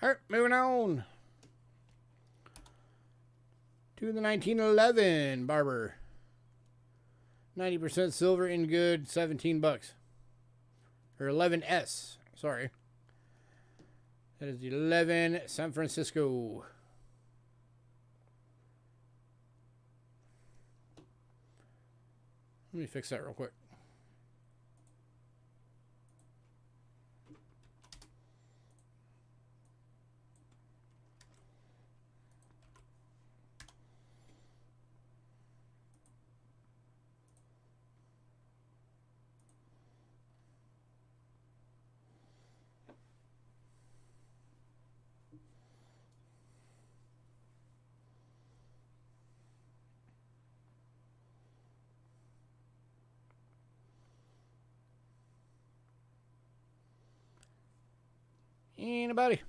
[SPEAKER 1] All right, moving on to the 1911 Barber. 90% silver in good, 17 bucks. Or 11S, sorry. That is the 11 San Francisco. Let me fix that real quick. Anybody?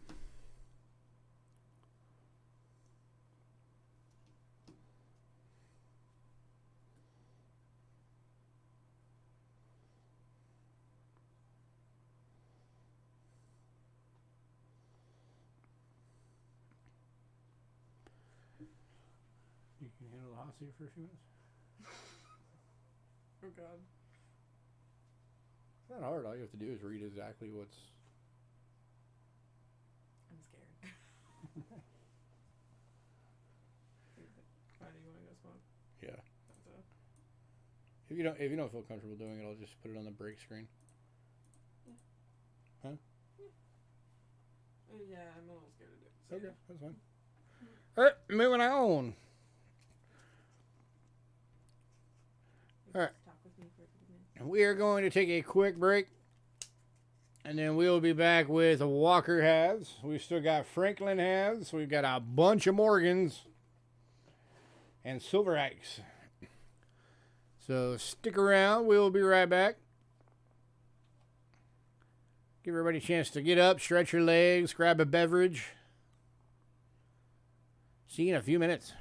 [SPEAKER 1] You can handle the hot seat for a few minutes?
[SPEAKER 2] Oh god.
[SPEAKER 1] It's not hard. All you have to do is read exactly what's...
[SPEAKER 2] I'm scared. Why do you want to go smoke?
[SPEAKER 1] Yeah.
[SPEAKER 2] That's a...
[SPEAKER 1] If you don't feel comfortable doing it, I'll just put it on the break screen.
[SPEAKER 2] Yeah.
[SPEAKER 1] Huh?
[SPEAKER 2] Yeah, I'm a little scared to do it. So
[SPEAKER 1] Okay,
[SPEAKER 2] yeah.
[SPEAKER 1] that's fine. All right, moving on. All right.
[SPEAKER 2] Talk with me for a couple minutes.
[SPEAKER 1] We are going to take a quick break, and then we'll be back with Walker halves. We've still got Franklin halves. We've got a bunch of Morgans and Silver Ikes. So stick around. We'll be right back. Give everybody a chance to get up, stretch your legs, grab a beverage. See you in a few minutes.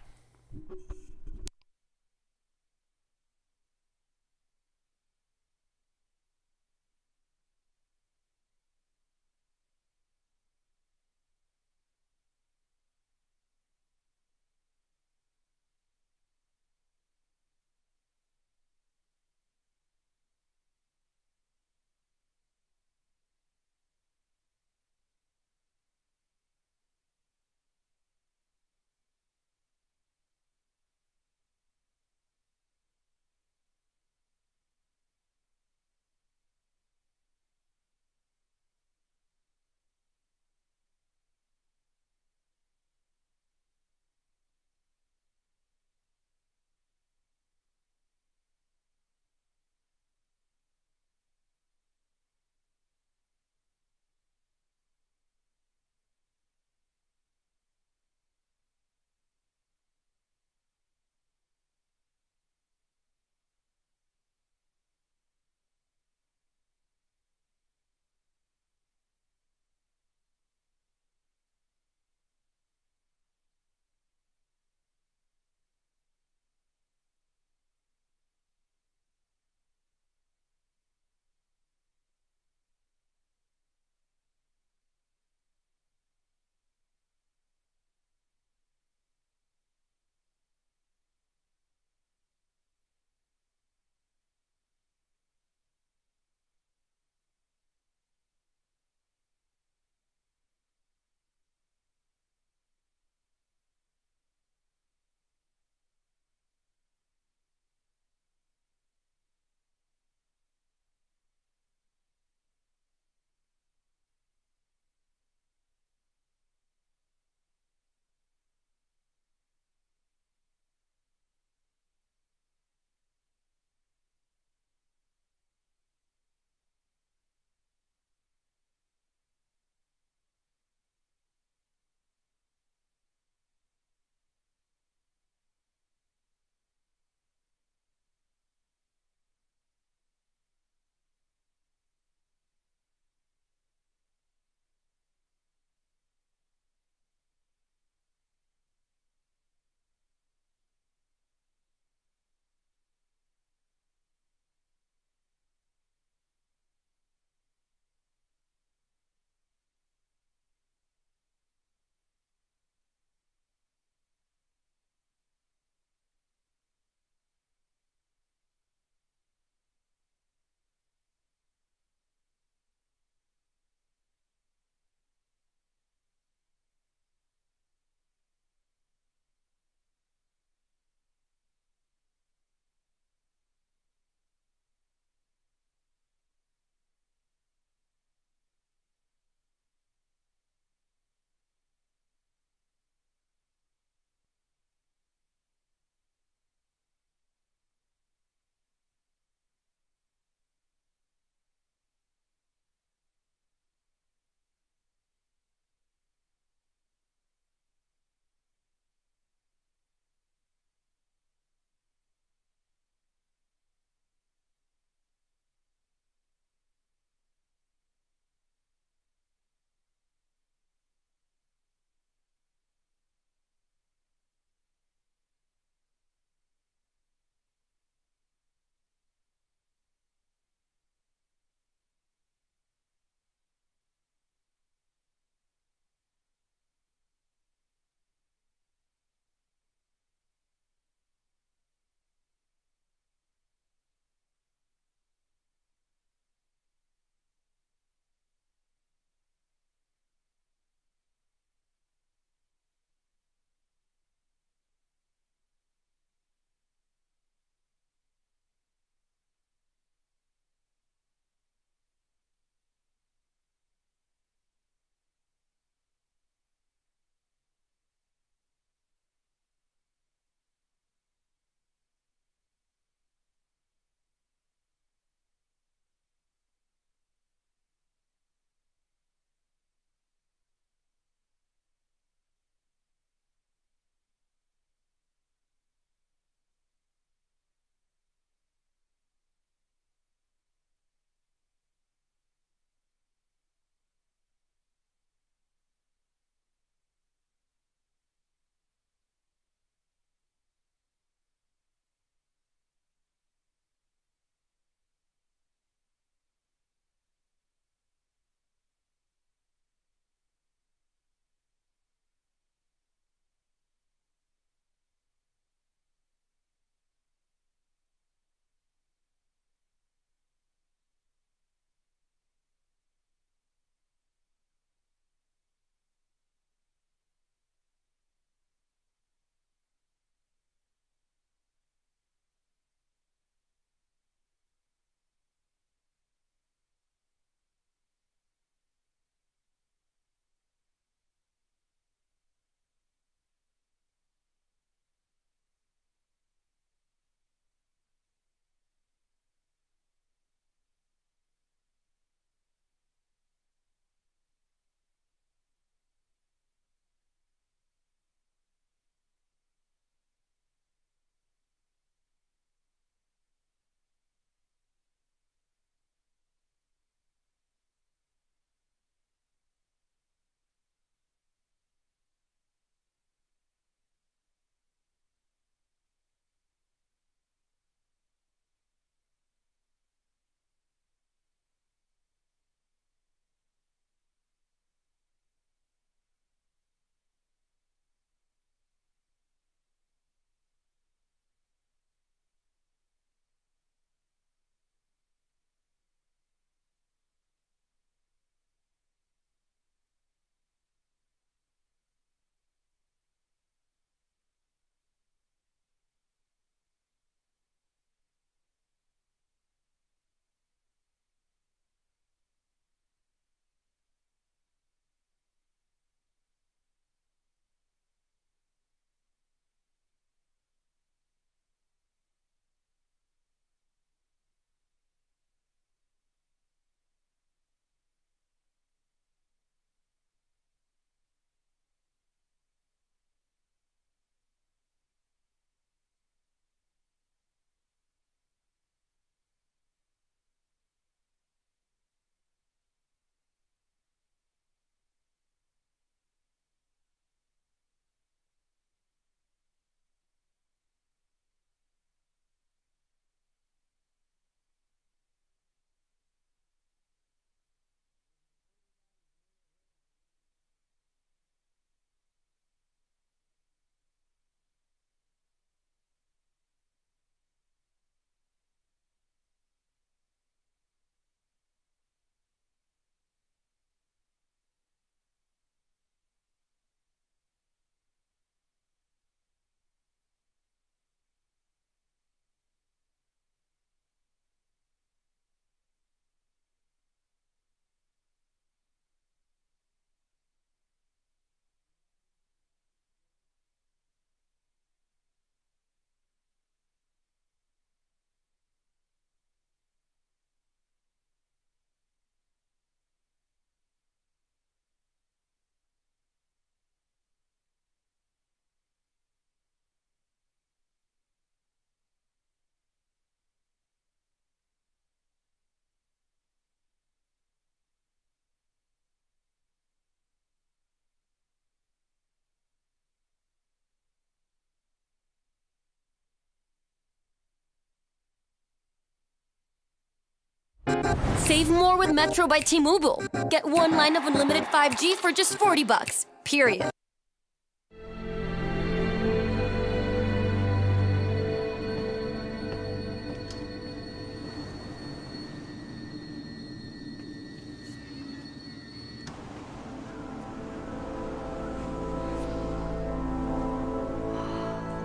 [SPEAKER 3] Save more with Metro by T-Mobile. Get one line of unlimited 5G for just $40. Period.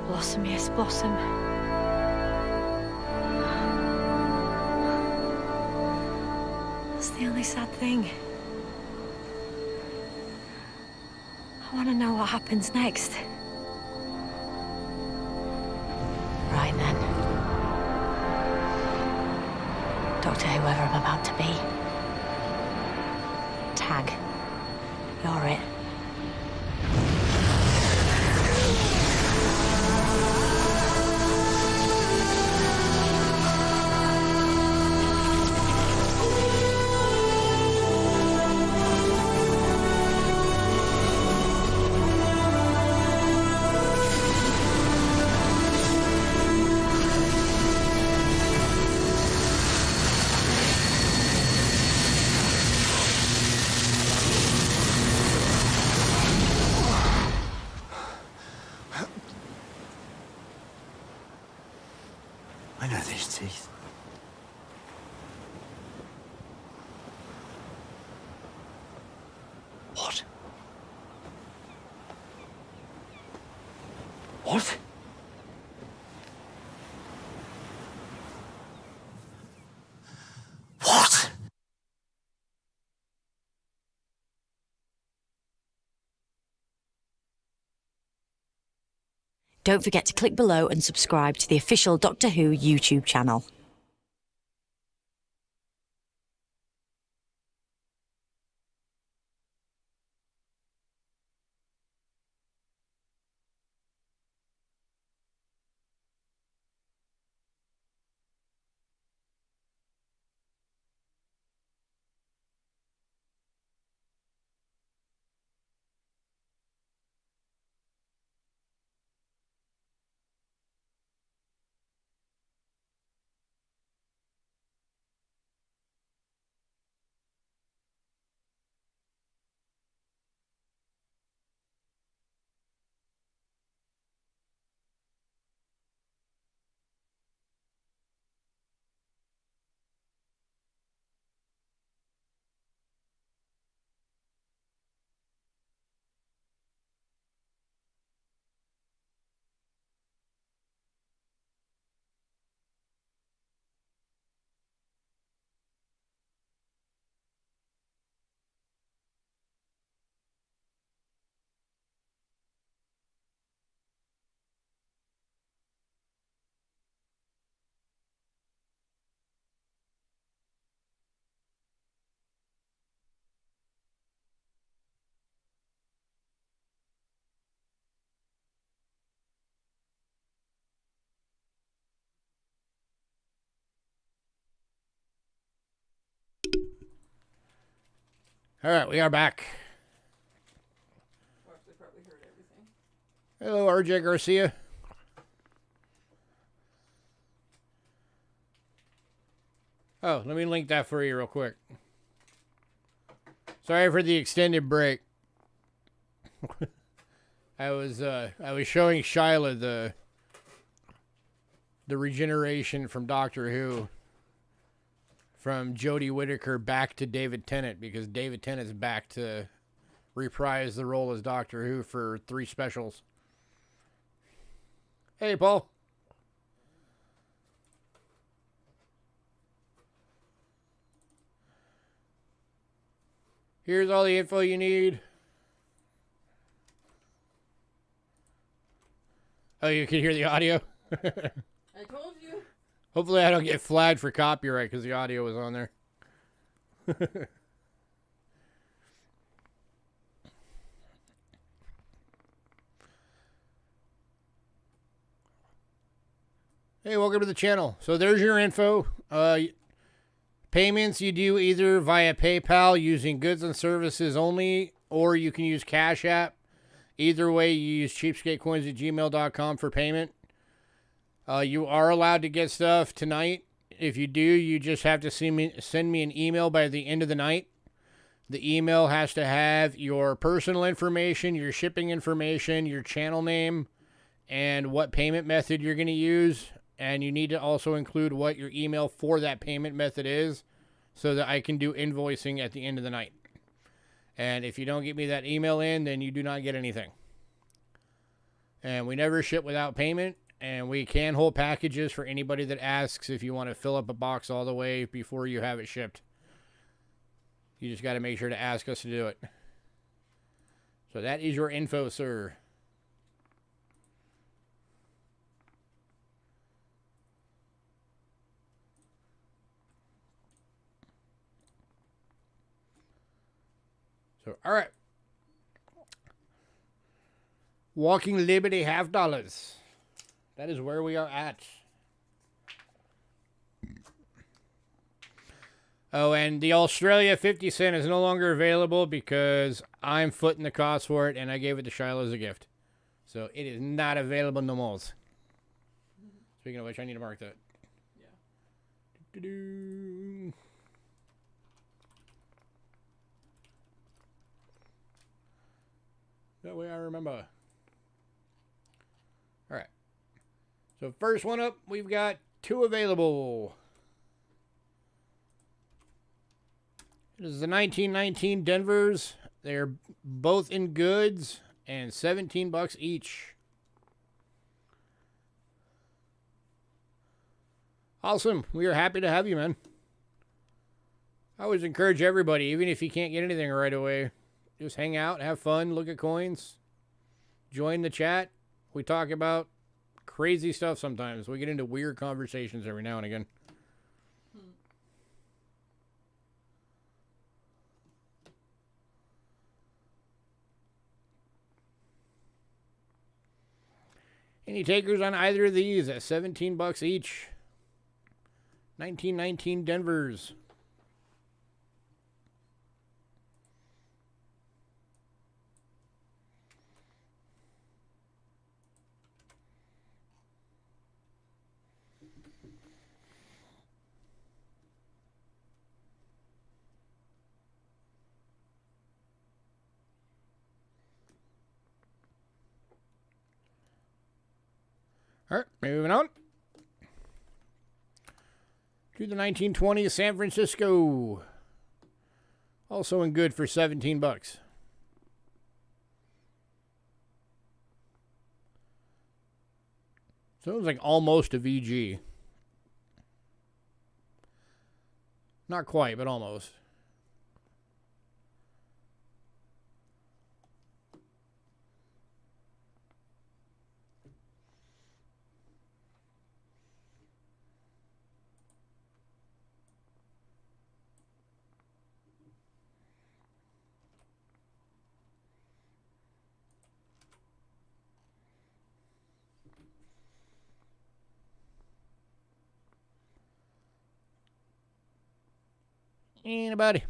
[SPEAKER 4] Blossomiest blossom. That's the only sad thing. I want to know what happens next. Right then. Doctor whoever I'm about to be. Tag. You're it.
[SPEAKER 5] I know these teeth. What? What? What?
[SPEAKER 4] Don't forget to click below and subscribe to the official Doctor Who YouTube channel.
[SPEAKER 1] All right, we are back.
[SPEAKER 2] Watch, they probably heard everything.
[SPEAKER 1] Hello, RJ Garcia. Oh, let me link that for you real quick. Sorry for the extended break. I was showing Shyla the regeneration from Doctor Who. From Jodie Whittaker back to David Tennant, because David Tennant's back to reprise the role as Doctor Who for 3 specials. Hey, Paul. Here's all the info you need. Oh, you can hear the audio?
[SPEAKER 2] I told you.
[SPEAKER 1] Hopefully I don't get flagged for copyright because the audio was on there. Hey, welcome to the channel. So there's your info. Payments you do either via PayPal using goods and services only, or you can use Cash App. Either way, you use cheapskatecoins@gmail.com for payment. You are allowed to get stuff tonight If you do, you just have to send me an email by the end of the night. The email has to have your personal information, your shipping information, your channel name, and what payment method you're going to use. And you need to also include what your email for that payment method is so that I can do invoicing at the end of the night. And if you don't get me that email in, then you do not get anything. And we never ship without payment. And we can hold packages for anybody that asks if you want to fill up a box all the way before you have it shipped. You just got to make sure to ask us to do it. So that is your info, sir. So, all right. Walking Liberty $50. That is where we are at. Oh, and the Australia 50 cent is no longer available because I'm footing the cost for it, and I gave it to Shiloh as a gift. So it is not available no more. Speaking of which, I need to mark that.
[SPEAKER 2] Yeah.
[SPEAKER 1] Do-do-do. That way I remember. All right. So first one up, we've got 2 available. This is the 1919 Denvers. They're both in goods and $17 each. Awesome. We are happy to have you, man. I always encourage everybody, even if you can't get anything right away, just hang out, have fun, look at coins, join the chat. We talk about crazy stuff sometimes. We get into weird conversations every now and again. Any takers on either of these at $17 each? 1919 Denvers. All right, moving on to the 1920 San Francisco. Also in good for $17. So it was like almost a VG. Not quite, but almost. Anybody?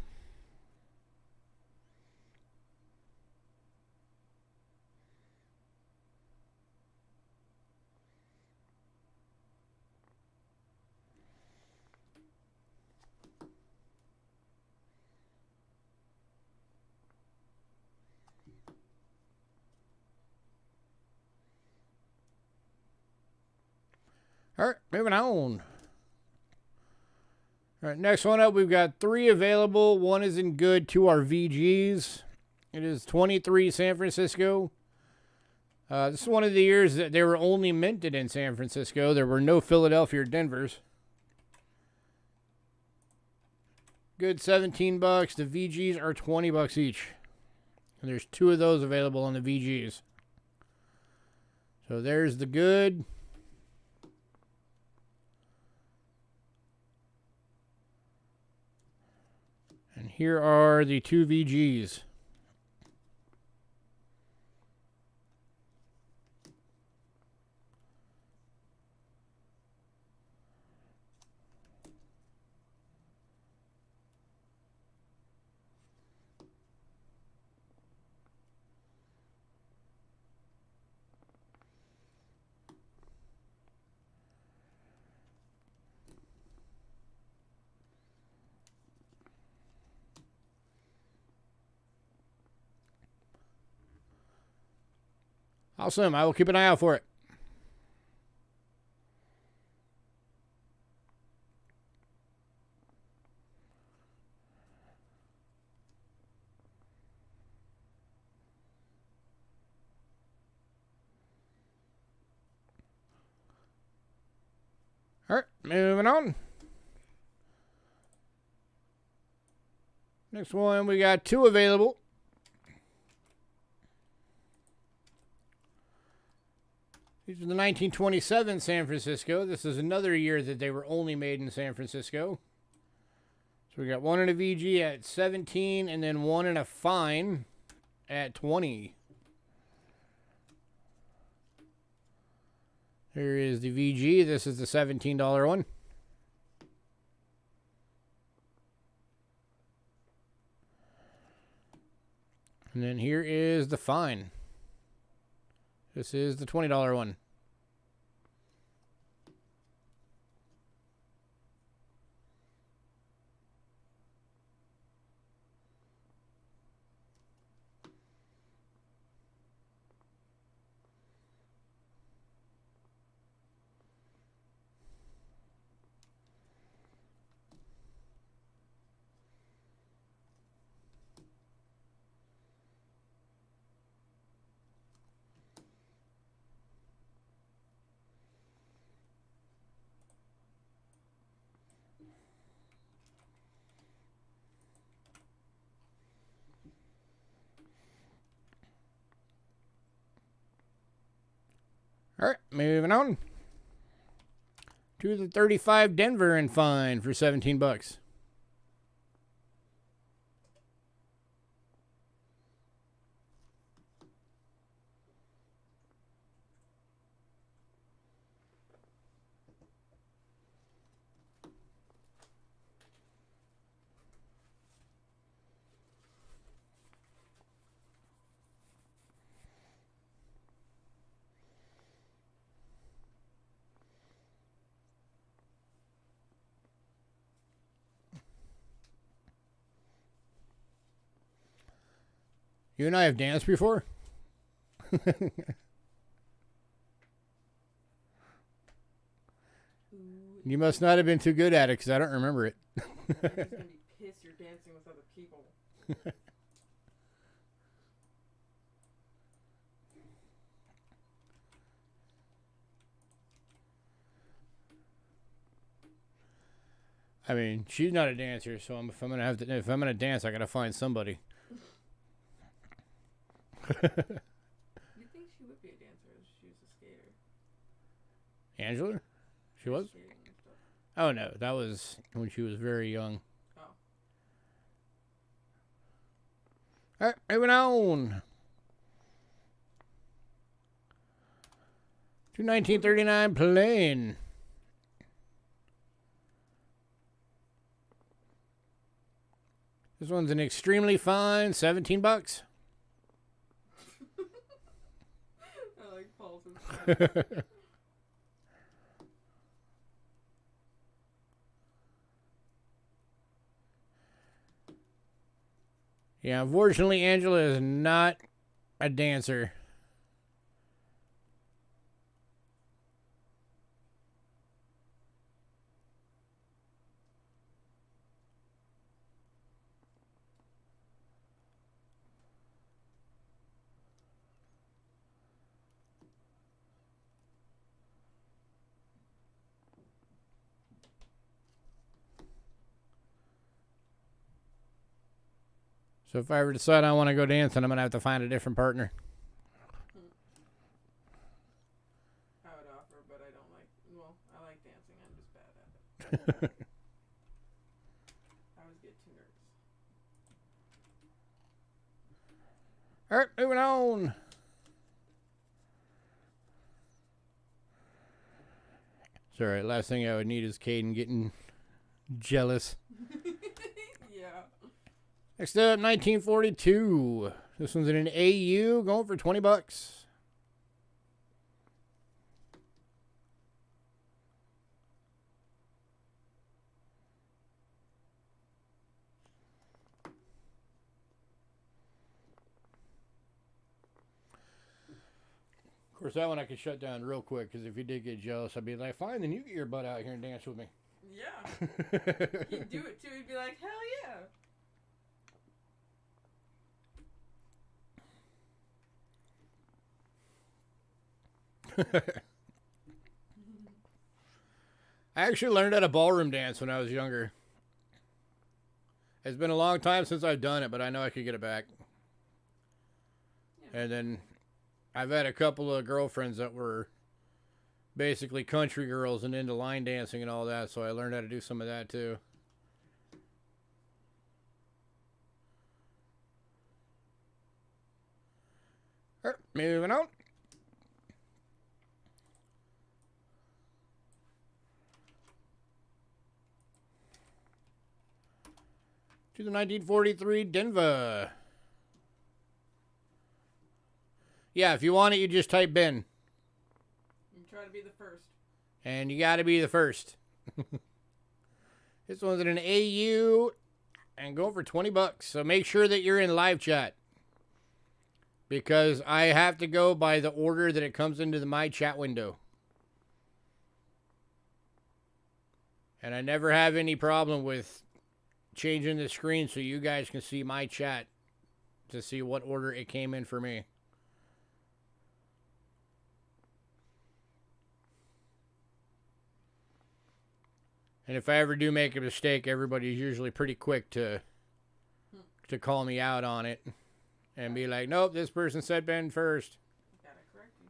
[SPEAKER 1] All right, moving on. All right, next one up, we've got 3 available. One is in good, 2 are VGs. It is 23 San Francisco. This is one of the years that they were only minted in San Francisco. There were no Philadelphia or Denvers. Good $17. The VGs are $20 each. And there's 2 of those available on the VGs. So there's the good. And here are the 2 VGs. Awesome. I will keep an eye out for it. All right, moving on. Next one, we got 2 available. These are the 1927 San Francisco. This is another year that they were only made in San Francisco. So we got 1 in a VG at 17 and then 1 in a fine at 20. Here is the VG. This is the $17 one. And then here is the fine. This is the $20 one. All right, moving on to the 35 Denver and fine for 17 bucks. You and I have danced before? You must not have been too good at it because I don't remember it.
[SPEAKER 2] You're just gonna be pissed you're dancing with other people.
[SPEAKER 1] I mean, she's not a dancer, so if I'm gonna dance, I gotta find somebody.
[SPEAKER 2] You think she would be a dancer if she was a skater?
[SPEAKER 1] Angela? She was?
[SPEAKER 2] Skating and stuff.
[SPEAKER 1] Oh no, that was when she was very young.
[SPEAKER 2] Oh.
[SPEAKER 1] Alright, moving on. To 1939 plane. This one's an extremely fine, 17 bucks.
[SPEAKER 2] I like Paul's response.
[SPEAKER 1] Yeah, unfortunately, Angela is not a dancer. So if I ever decide I want to go dancing, I'm going to have to find a different partner.
[SPEAKER 2] I would offer, but I don't like. Well, I like dancing. I'm just bad at it. I always get too nervous.
[SPEAKER 1] All right, moving on. It's all right. Last thing I would need is Caden getting jealous.
[SPEAKER 2] Yeah.
[SPEAKER 1] Next up, 1942. This one's in an AU, going for 20 bucks. Of course, that one I could shut down real quick, because if you did get jealous, I'd be like, fine, then you get your butt out here and dance with me.
[SPEAKER 2] Yeah. He'd do it too. He'd be like, hell yeah.
[SPEAKER 1] I actually learned how to ballroom dance when I was younger. It's been a long time since I've done it, but I know I could get it back. Yeah. And then I've had a couple of girlfriends that were basically country girls and into line dancing and all that, so I learned how to do some of that too. All right, moving on. To the 1943 Denver. Yeah, if you want it, you just type Ben.
[SPEAKER 2] You try to be the first.
[SPEAKER 1] And you got to be the first. This one's in an AU and going for 20 bucks. So make sure that you're in live chat, because I have to go by the order that it comes into my chat window. And I never have any problem with changing the screen so you guys can see my chat to see what order it came in for me. And if I ever do make a mistake, everybody's usually pretty quick to call me out on it and be like, nope, this person said Ben first.
[SPEAKER 2] Gotta correct you.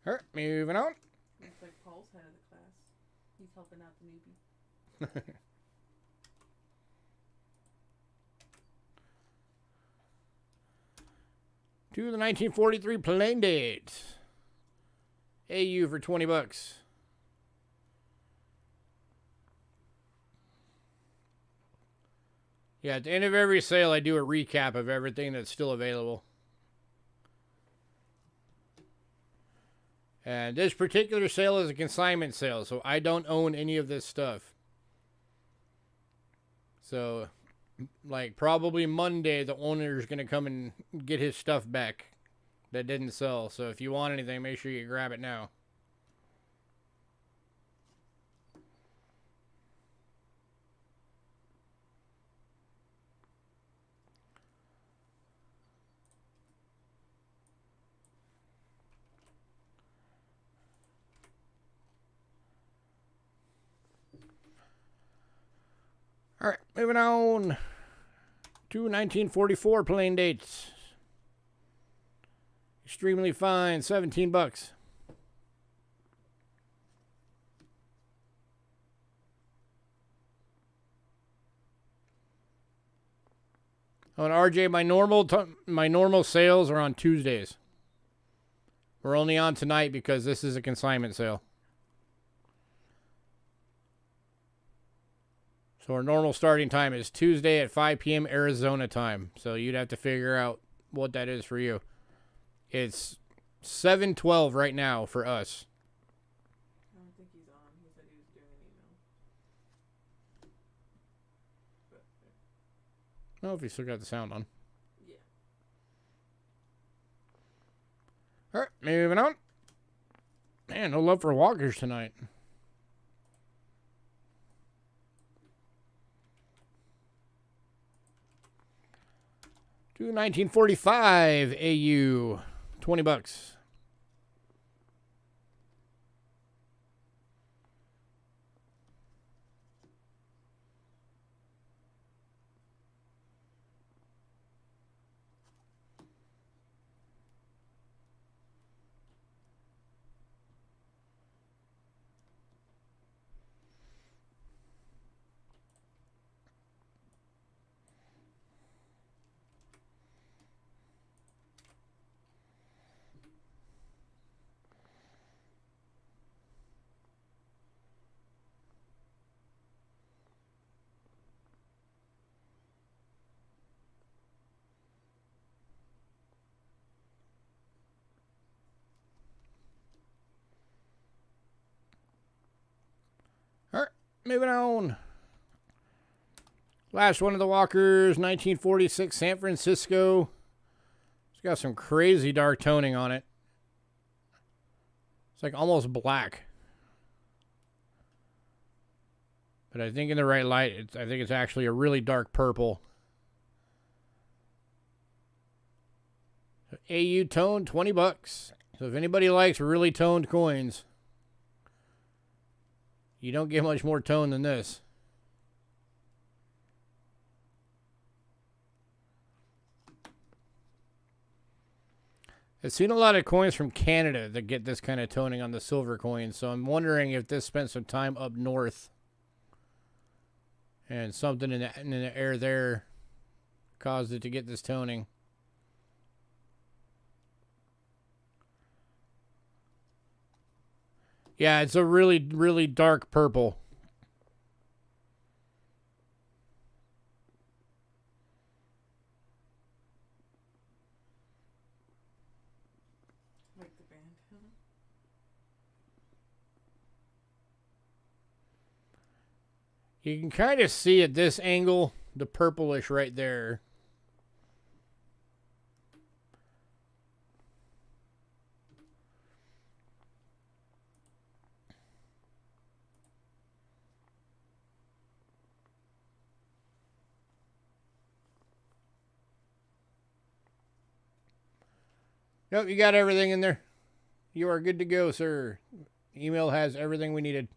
[SPEAKER 1] All right, moving on.
[SPEAKER 2] Looks like Paul's head of the class. He's helping out the newbie.
[SPEAKER 1] To the 1943 Plain Date. AU for 20 bucks. Yeah, at the end of every sale, I do a recap of everything that's still available. And this particular sale is a consignment sale, so I don't own any of this stuff. So, like, probably Monday, the owner's going to come and get his stuff back that didn't sell. So if you want anything, make sure you grab it now. All right, moving on to 1944 Plain Dates. Extremely fine, 17 bucks. On RJ, my normal sales are on Tuesdays. We're only on tonight because this is a consignment sale. So our normal starting time is Tuesday at 5 p.m. Arizona time. So you'd have to figure out what that is for you. It's 7:12 right now for us.
[SPEAKER 2] I don't think he's on. He said he was doing an email. But,
[SPEAKER 1] I don't know if you still got the sound on.
[SPEAKER 2] yeah.
[SPEAKER 1] All right, moving on. Man, no love for walkers tonight. To 1945 AU, 20 bucks. moving on. Last one of the walkers, 1946 San Francisco. It's got some crazy dark toning on it. It's like almost black. But I think in the right light, I think it's actually a really dark purple. AU tone, 20 bucks. So if anybody likes really toned coins, you don't get much more tone than this. I've seen a lot of coins from Canada that get this kind of toning on the silver coins, so I'm wondering if this spent some time up north and something in the air there caused it to get this toning. Yeah, it's a really, really dark purple.
[SPEAKER 2] Like the band.
[SPEAKER 1] You can kind of see at this angle the purplish right there. Nope, you got everything in there. You are good to go, sir. Email has everything we needed.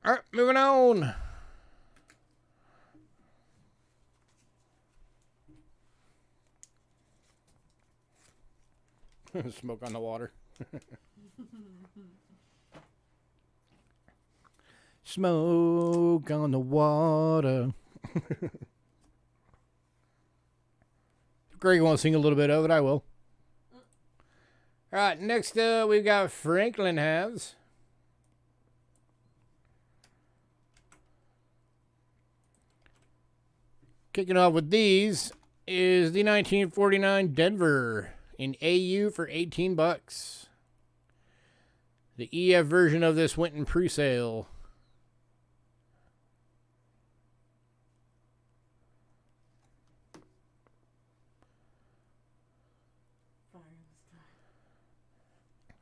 [SPEAKER 1] All right, moving on. Smoke on the water. Smoke on the water. If Greg wants to sing a little bit of it, I will. All right, next we've got Franklin halves. Kicking off with these is the 1949 Denver in AU for 18 bucks. The EF version of this went in pre-sale.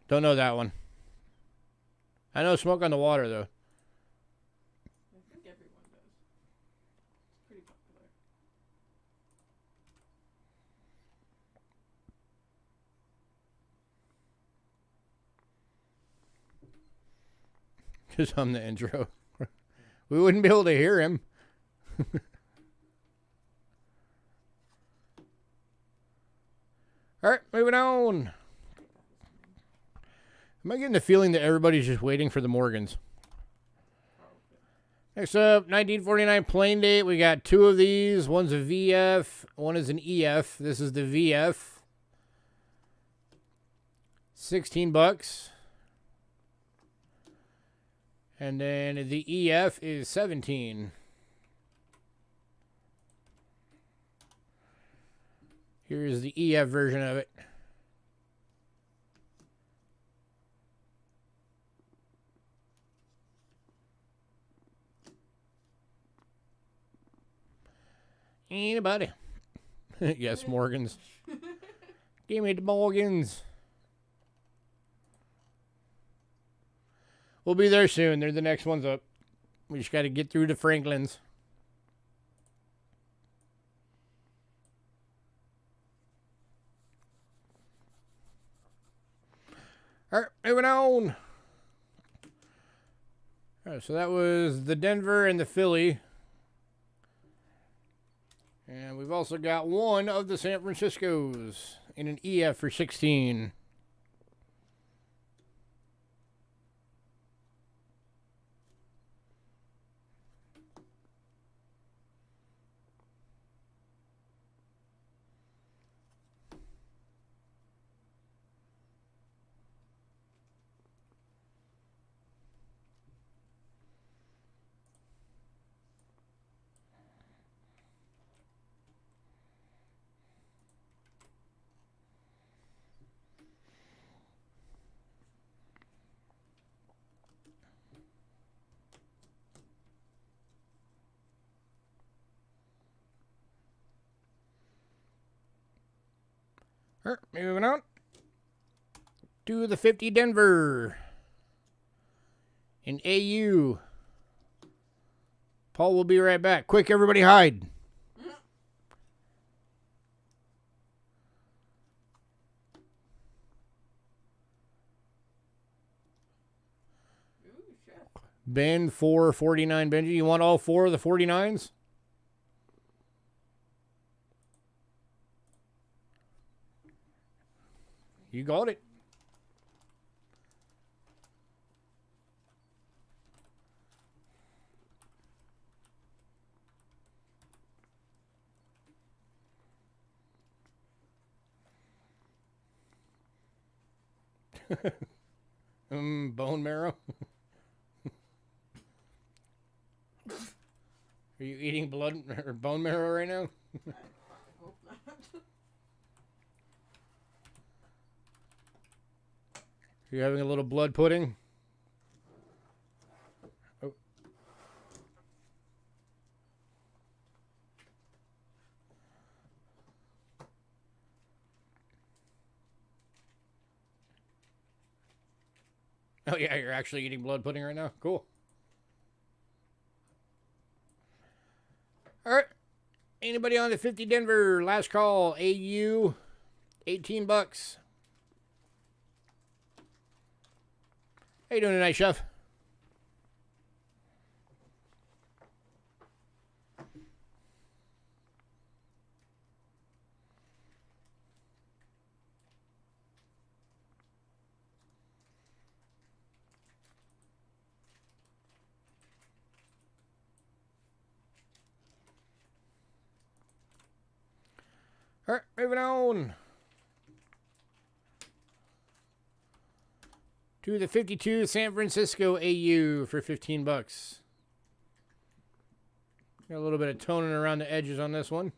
[SPEAKER 1] Don't know that one. I know Smoke on the Water, though.
[SPEAKER 2] I think everyone does. It's pretty popular.
[SPEAKER 1] Because I'm the intro. We wouldn't be able to hear him. All right, moving on. Am I getting the feeling that everybody's just waiting for the Morgans? Next up, 1949 plain date. We got two of these. One's a VF. One is an EF. This is the VF. 16 bucks. And then the EF is 17. Here's the EF version of it. Anybody? Yes, Morgans. Give me the Morgans. We'll be there soon. They're the next ones up. We just got to get through the Franklins. All right, moving on. All right, so that was the Denver and the Philly. And we've also got one of the San Franciscos in an EF for 16. All right, moving on to the 50 Denver in AU. Paul will be right back. Quick, everybody hide.
[SPEAKER 2] Ooh, chef.
[SPEAKER 1] Ben 449. Benji, you want all 4 of the 49s? You got it. Bone marrow. Are you eating blood or bone marrow right now?
[SPEAKER 2] I hope not.
[SPEAKER 1] Are you having a little blood pudding? Oh. Oh yeah, you're actually eating blood pudding right now? Cool. All right. Anybody on the 50 Denver? Last call. AU. 18 bucks. How you doing tonight, Chef? All right, moving on to the 52 San Francisco AU for 15 bucks. Got a little bit of toning around the edges on this one.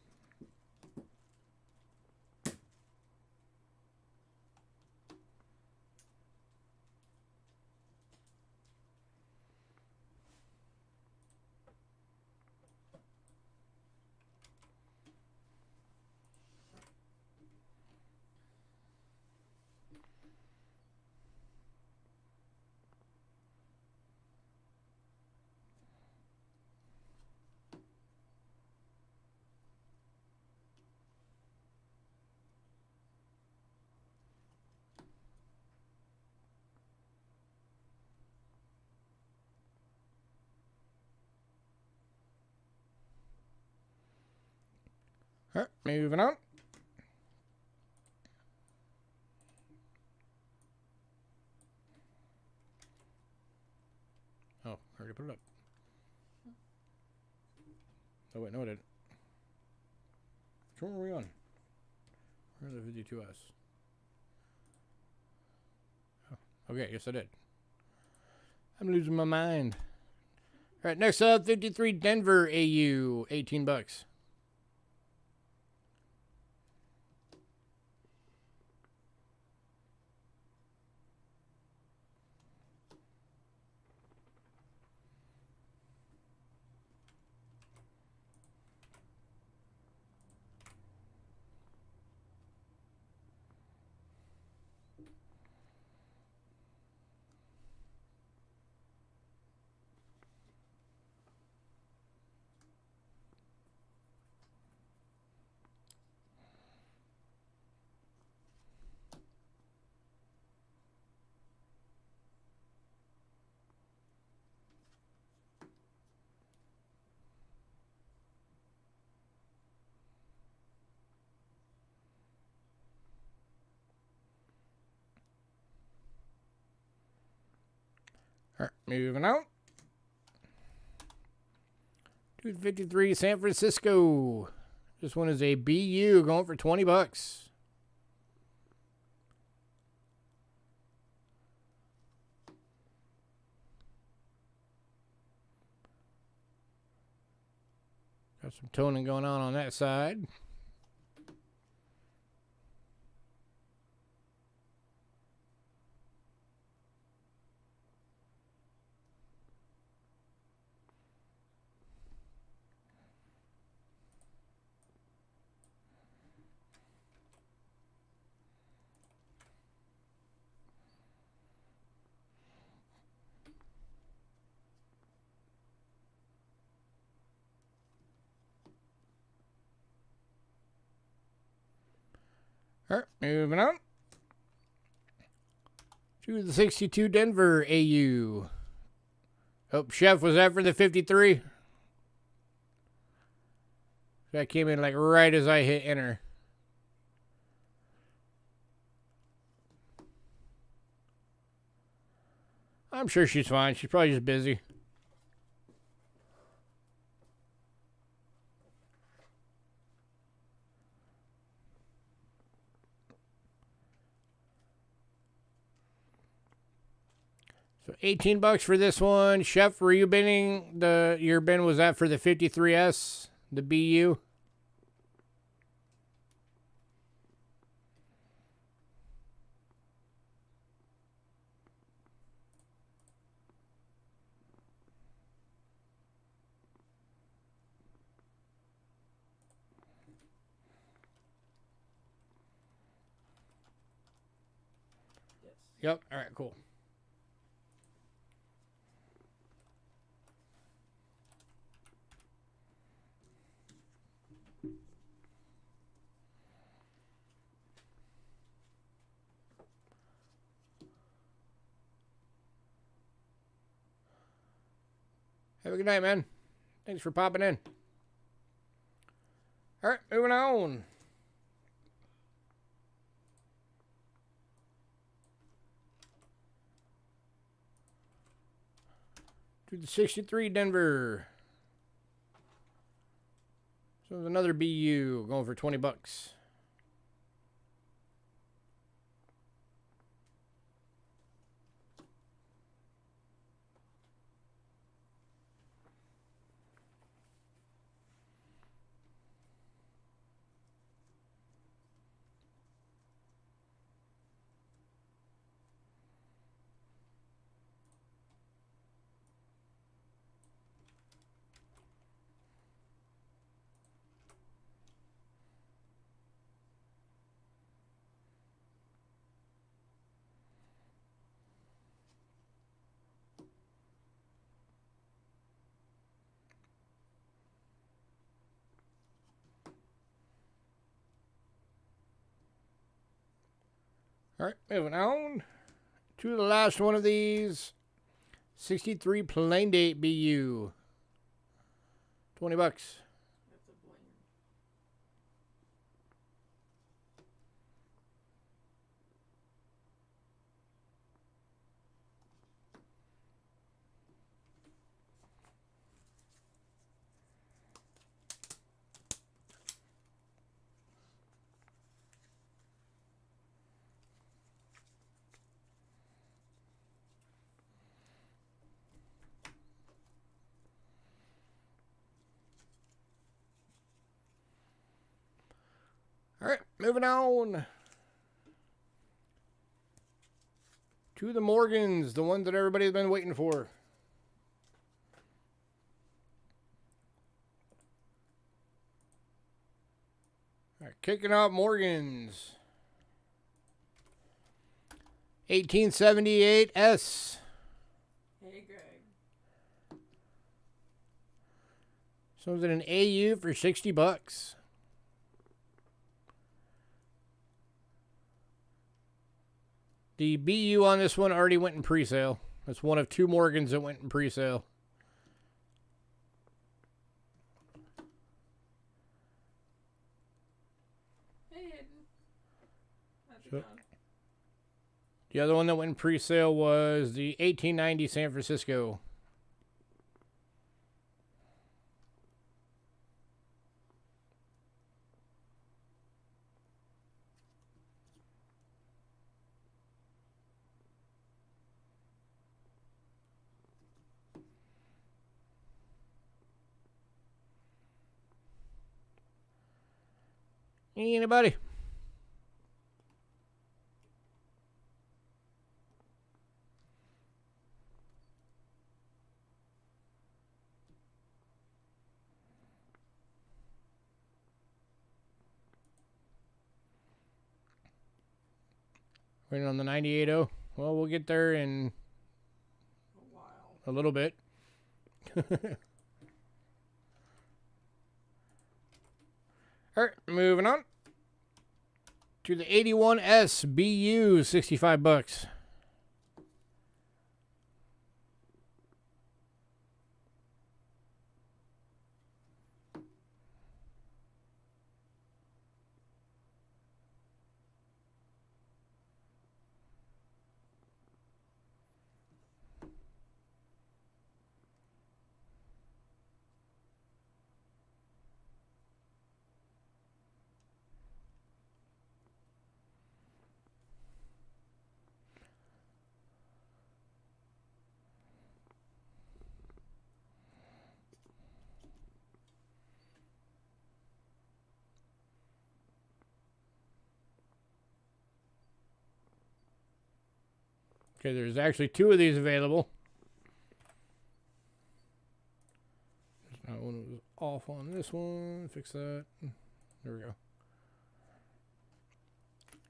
[SPEAKER 1] All right, moving on. Oh, I already put it up. Oh, wait, no, I didn't. Which one were we on? Where are the 52S? Oh, okay, yes, I did. I'm losing my mind. All right, next up, 53 Denver AU, 18 bucks. All right, moving on. 253 San Francisco. This one is a BU going for 20 bucks. Got some toning going on that side. All right, moving on to the 62 Denver AU. Oh, Chef, was that for the 53? That came in like right as I hit enter. I'm sure she's fine. She's probably just busy. So 18 bucks for this one. Chef, were you bidding your bin, was that for the 53S, the BU?
[SPEAKER 2] Yes.
[SPEAKER 1] Yep. All right, cool. Have a good night, man. Thanks for popping in. All right, moving on. To the 63 Denver. So there's another BU going for 20 bucks. All right, moving on to the last one of these. 63 Plain Date BU. 20 bucks.
[SPEAKER 2] That's a blame.
[SPEAKER 1] All right, moving on to the Morgans, the ones that everybody's been waiting for. All right, kicking off Morgans. 1878S.
[SPEAKER 2] Hey, Greg.
[SPEAKER 1] So is it an AU for 60 bucks? The BU on this one already went in pre-sale. That's one of two Morgans that went in pre-sale.
[SPEAKER 2] Hey, Hayden. How's it
[SPEAKER 1] So-
[SPEAKER 2] going?
[SPEAKER 1] The other one that went in pre-sale was the 1890 San Francisco. Anybody? Waiting on the 98.0. Well, we'll get there in
[SPEAKER 2] A while.
[SPEAKER 1] a little bit. All right, moving on. to the 81S BU, 65 bucks. Okay, there's actually 2 of these available. That one was off on this one. Fix that. There we go.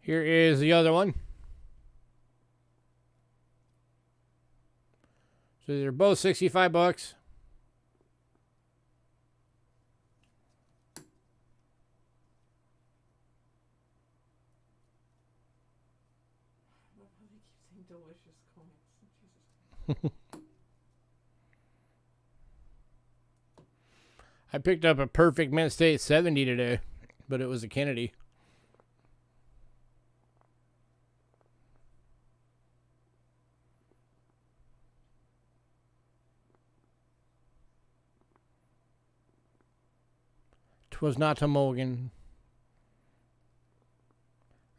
[SPEAKER 1] Here is the other one. So they're both 65 bucks.
[SPEAKER 2] I love how they keep saying delicious coins. Jesus.
[SPEAKER 1] I picked up a perfect mint state 70 today, but it was a Kennedy. Was not a Morgan.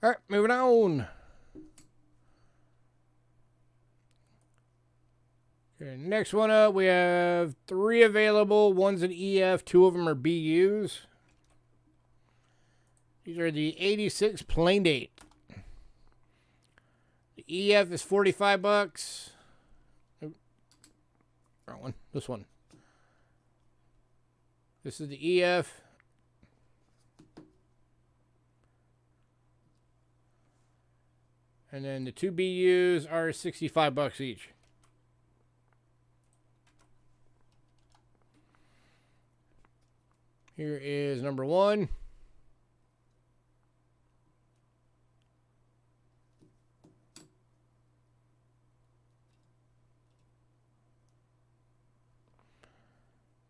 [SPEAKER 1] All right, moving on. Okay, next one up, we have 3 available. One's an EF, 2 of them are BUs. These are the 86 plain date. The EF is 45 bucks. Oop, wrong one. This one. This is the EF. And then the 2 BUs are 65 bucks each. Here is number 1.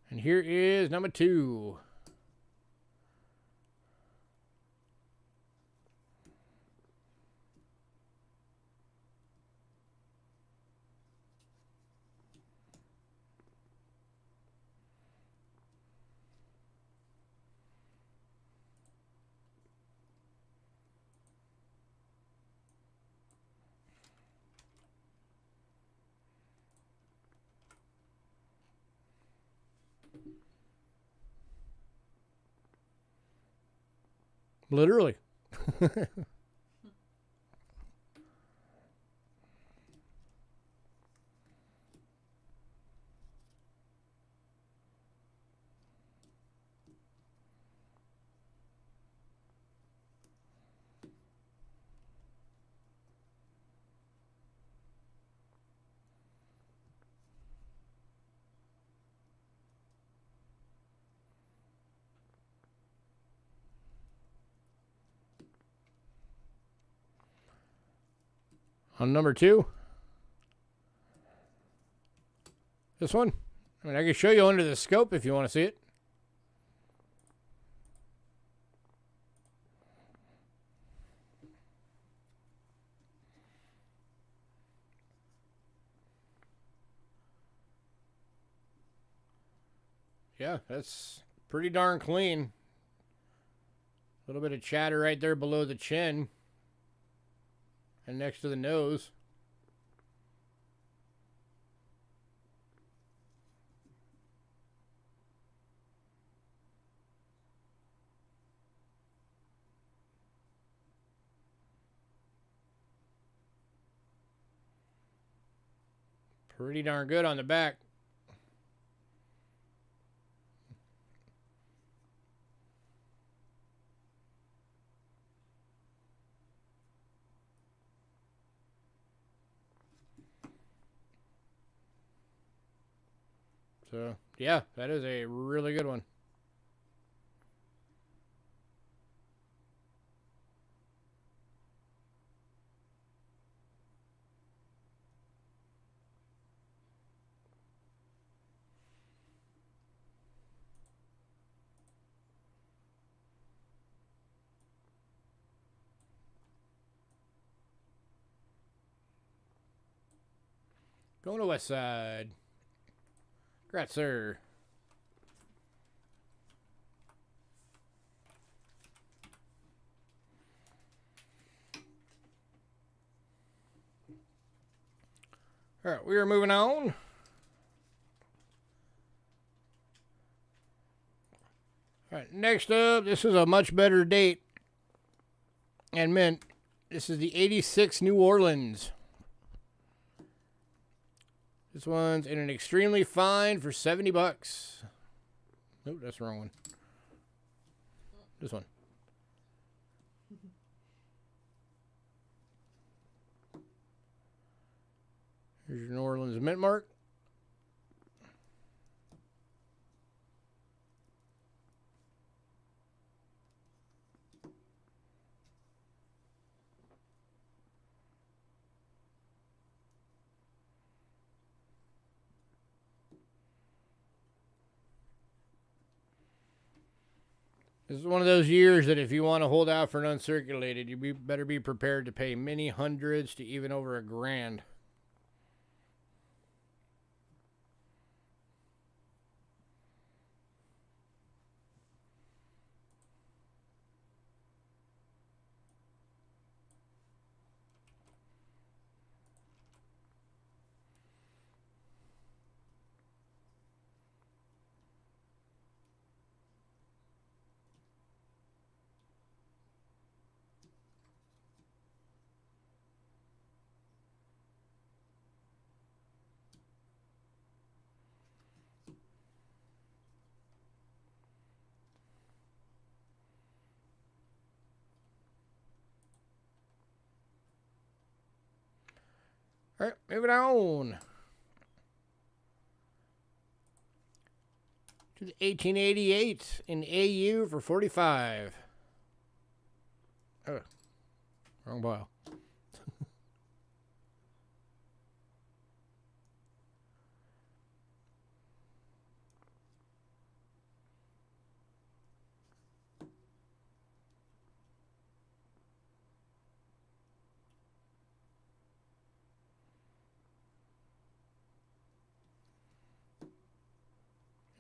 [SPEAKER 1] And here is number 2. Literally. On number 2, this one. I mean, I can show you under the scope if you want to see it. Yeah, that's pretty darn clean. A little bit of chatter right there below the chin and next to the nose. Pretty darn good on the back. So, yeah, that is a really good one. Going to West Side. Congrats, sir. All right, we are moving on. All right, next up, this is a much better date and mint. This is the 86 New Orleans. This one's in an extremely fine for 70 bucks. Nope, that's the wrong one. This one. Here's your New Orleans mint mark. This is one of those years that if you want to hold out for an uncirculated, you better be prepared to pay many hundreds to even over $1,000. All right, moving on to the 1888 in AU for 45. Oh, wrong pile.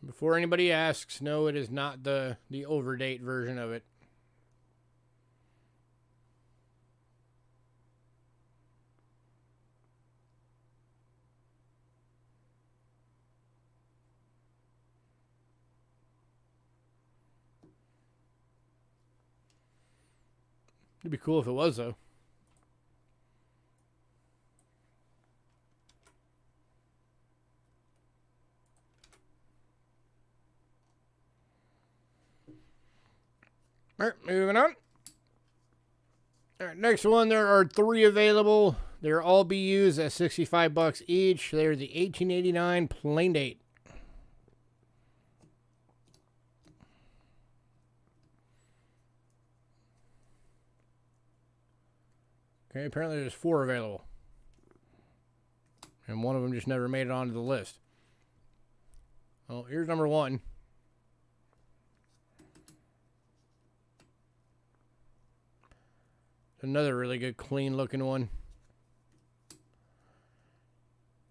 [SPEAKER 1] Before anybody asks, no, it is not the overdate version of it. It'd be cool if it was, though. All right, moving on. All right, next one. There are 3 available. They're all BUs at 65 bucks each. They're the 1889 plain date. Okay, apparently there's 4 available. And one of them just never made it onto the list. Well, here's number 1. Another really good, clean looking one.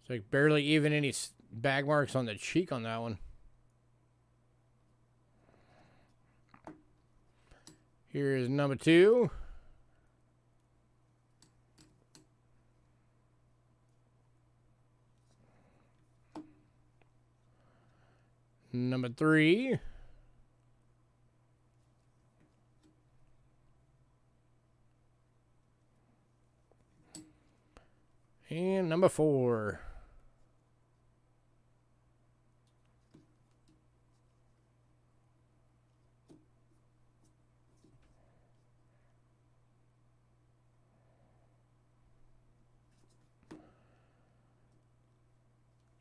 [SPEAKER 1] It's like barely even any bag marks on the cheek on that one. Here is number 2. Number 3. And number 4.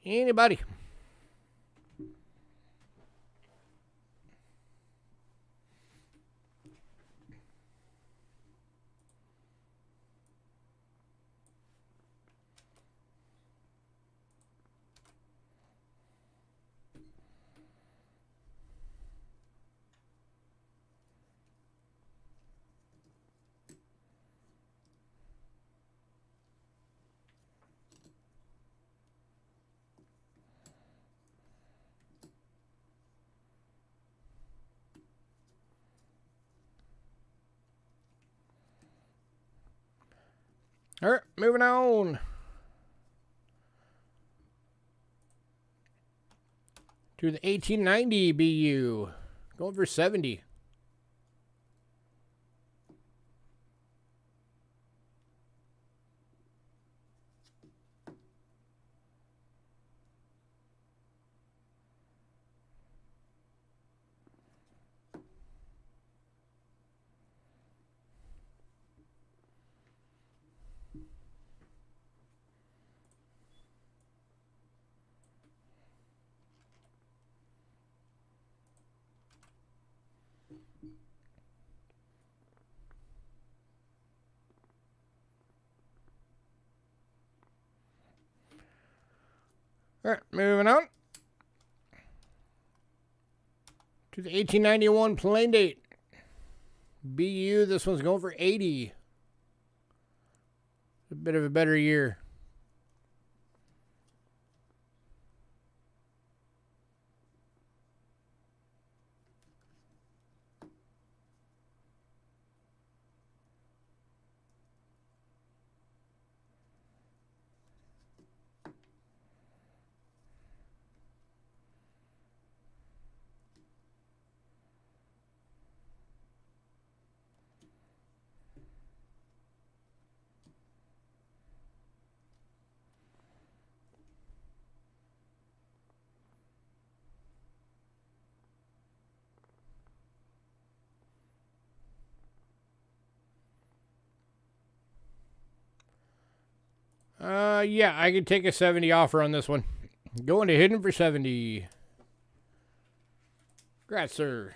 [SPEAKER 1] Anybody? All right, moving on. To the 1890 BU. Going for 70. All right, moving on. To the 1891 plain date. BU, this one's going for 80. A bit of a better year. Yeah, I could take a 70 offer on this one. Going to hidden for 70. Congrats, sir.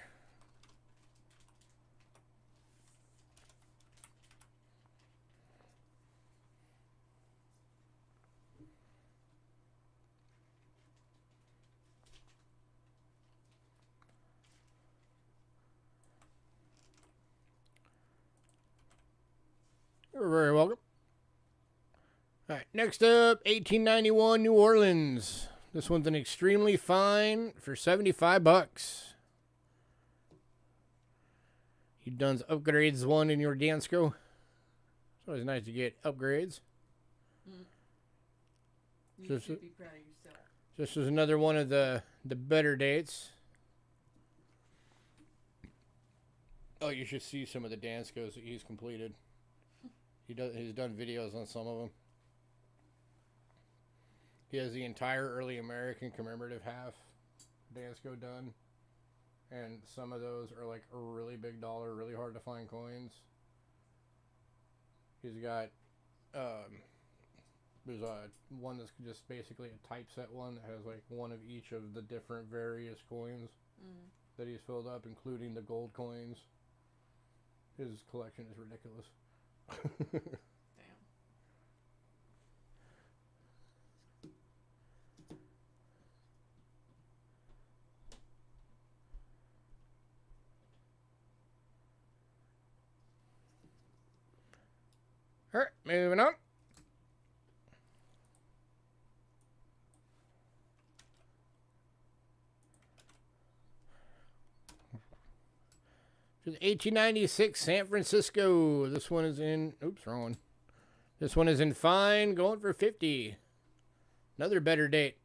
[SPEAKER 1] You're very welcome. All right, next up, 1891 New Orleans. This one's an extremely fine for 75 bucks. You done upgrades one in your Dansco. It's always nice to get upgrades.
[SPEAKER 2] You should be proud of yourself.
[SPEAKER 1] This was another one of the better dates. Oh, you should see some of the Danscos that he's completed. He's done videos on some of them. He has the entire early American commemorative half Dansco done. And some of those are like a really big dollar, really hard to find coins. He's got, there's one that's just basically a typeset one that has like one of each of the different various coins that he's filled up, including the gold coins. His collection is ridiculous. All right, moving on. To the 1896 San Francisco. This one is in, oops, wrong one. This one is in fine, going for 50. Another better date.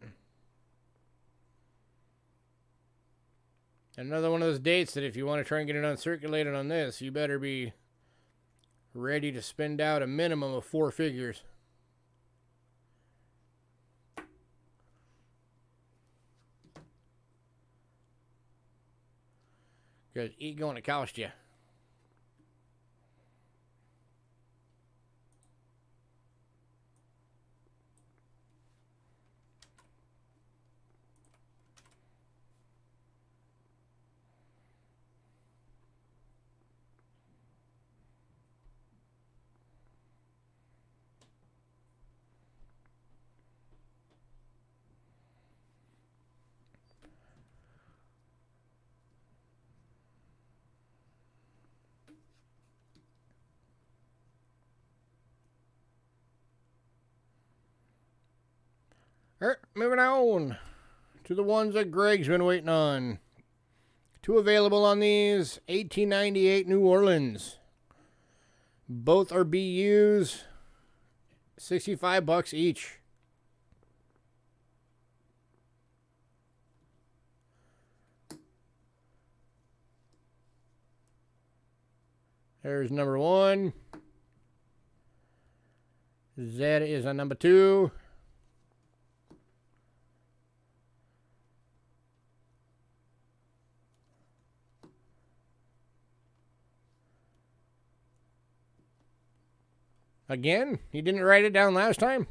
[SPEAKER 1] Another one of those dates that if you want to try and get it uncirculated on this, you better be ready to spend out a minimum of 4 figures. Because it's going to cost you. All right, moving on to the ones that Greg's been waiting on. 2 available on these. 1898 New Orleans. Both are BUs. $65 each. There's number 1. That is a number 2. Again? You didn't write it down last time?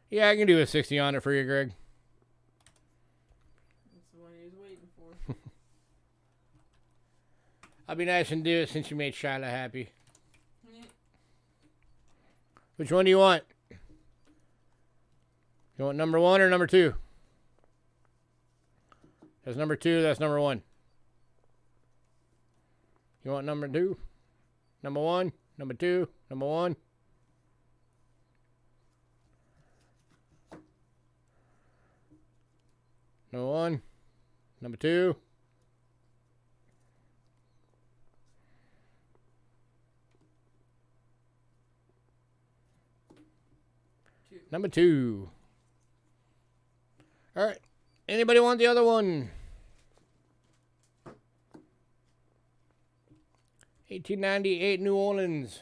[SPEAKER 1] Yeah, I can do a 60 on it for you, Greg.
[SPEAKER 2] That's the one he was waiting for.
[SPEAKER 1] I'll be nice and do it since you made Shyla happy. Which one do you want? You want number 1 or number 2? That's number 2, that's number 1. You want number 2? Number 1? Number 2? Number 1? Number 1? Number 2? Number 2. All right. Anybody want the other one? 1898 New Orleans.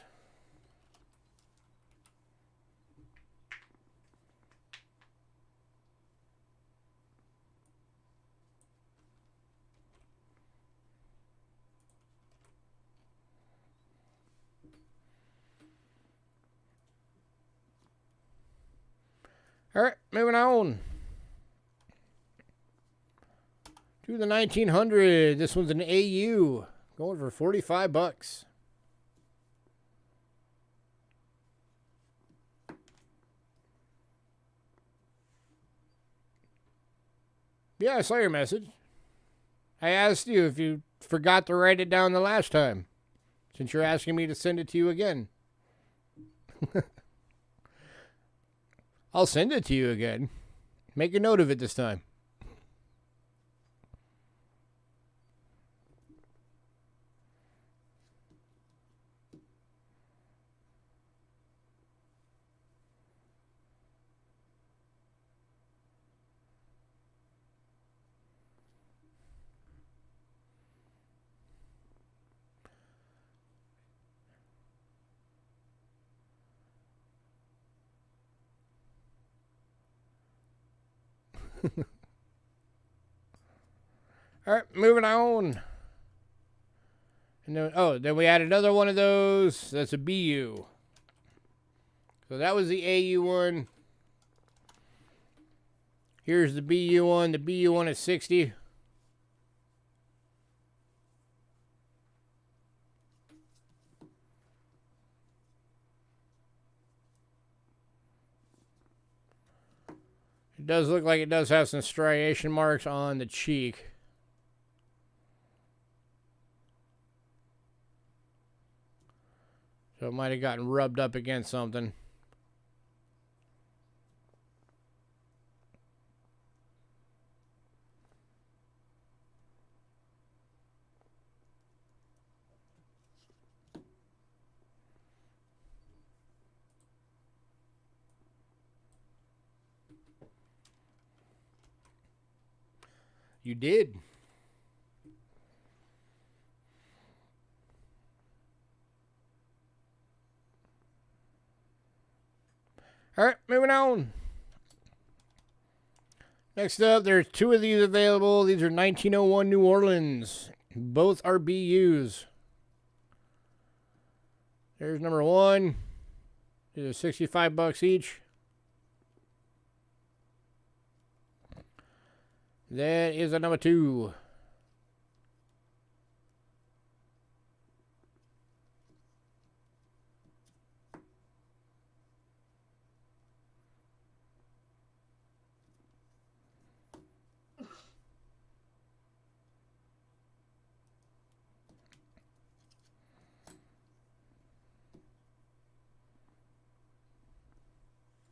[SPEAKER 1] All right, moving on to the 1900. This one's an AU, going for $45. Yeah, I saw your message. I asked you if you forgot to write it down the last time, since you're asking me to send it to you again. I'll send it to you again. Make a note of it this time. All right, moving on. And then, then we add another one of those. That's a BU. So that was the AU one. Here's the BU one. The BU one is 60. It does look like it does have some striation marks on the cheek. So it might have gotten rubbed up against something. You did. All right, moving on. Next up, there's 2 of these available. These are 1901 New Orleans. Both are BUs. There's number 1. These are $65 each. That is a number 2.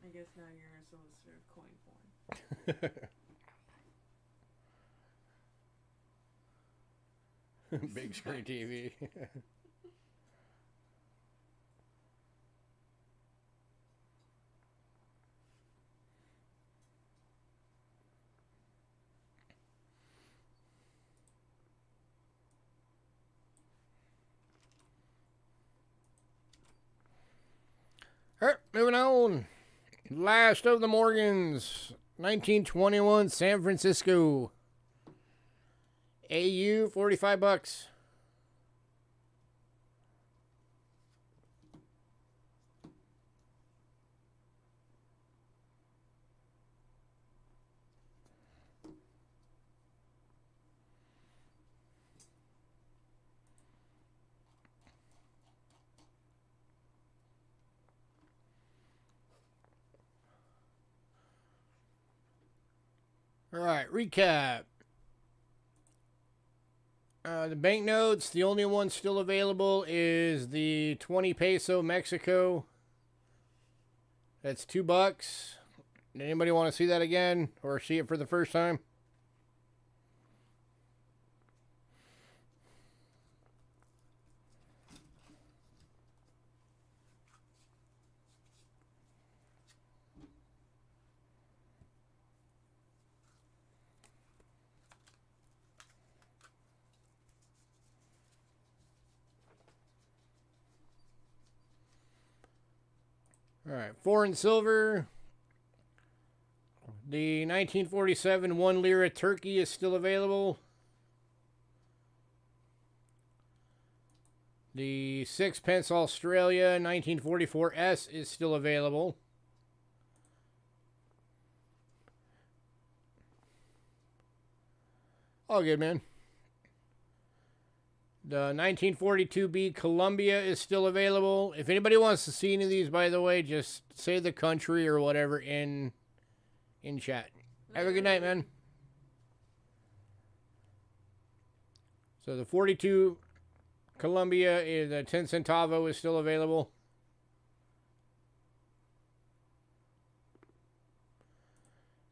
[SPEAKER 2] I guess now you're a solicitor of coin porn.
[SPEAKER 1] Big screen TV. All right, moving on. Last of the Morgans, 1921 San Francisco. AU, $45. All right, recap. The banknotes, the only one still available is the 20 peso Mexico. That's $2. Anybody want to see that again or see it for the first time? All right, foreign silver. The 1947 1 lira Turkey is still available. The 6 pence Australia 1944 S is still available. All good, man. The 1942B Colombia is still available. If anybody wants to see any of these, by the way, just say the country or whatever in chat. Have a good night, man. So the 42 Colombia is a 10 centavo is still available.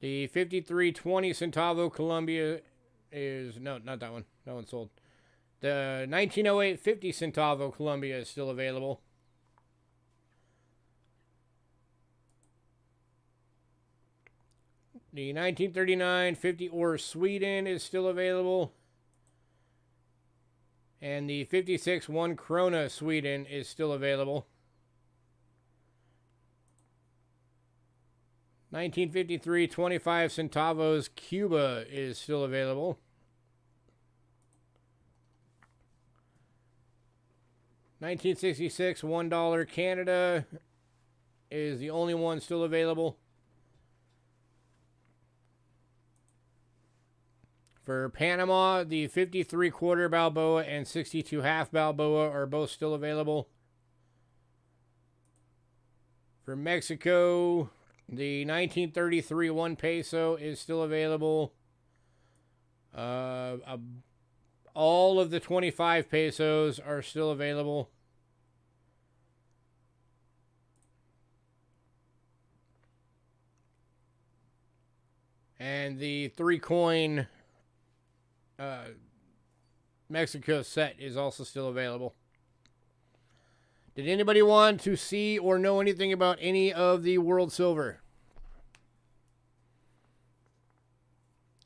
[SPEAKER 1] The 5320 centavo Colombia is no, not that one. That one's sold. The 1908 50 centavo Colombia is still available. The 1939 50 or Sweden is still available. And the 56 1 krona Sweden is still available. 1953 25 centavos Cuba is still available. 1966 $1 Canada is the only one still available. For Panama, the 53 quarter Balboa and 62 half Balboa are both still available. For Mexico, the 1933 1 peso is still available. All of the 25 pesos are still available. And the 3 coin Mexico set is also still available. Did anybody want to see or know anything about any of the World Silver?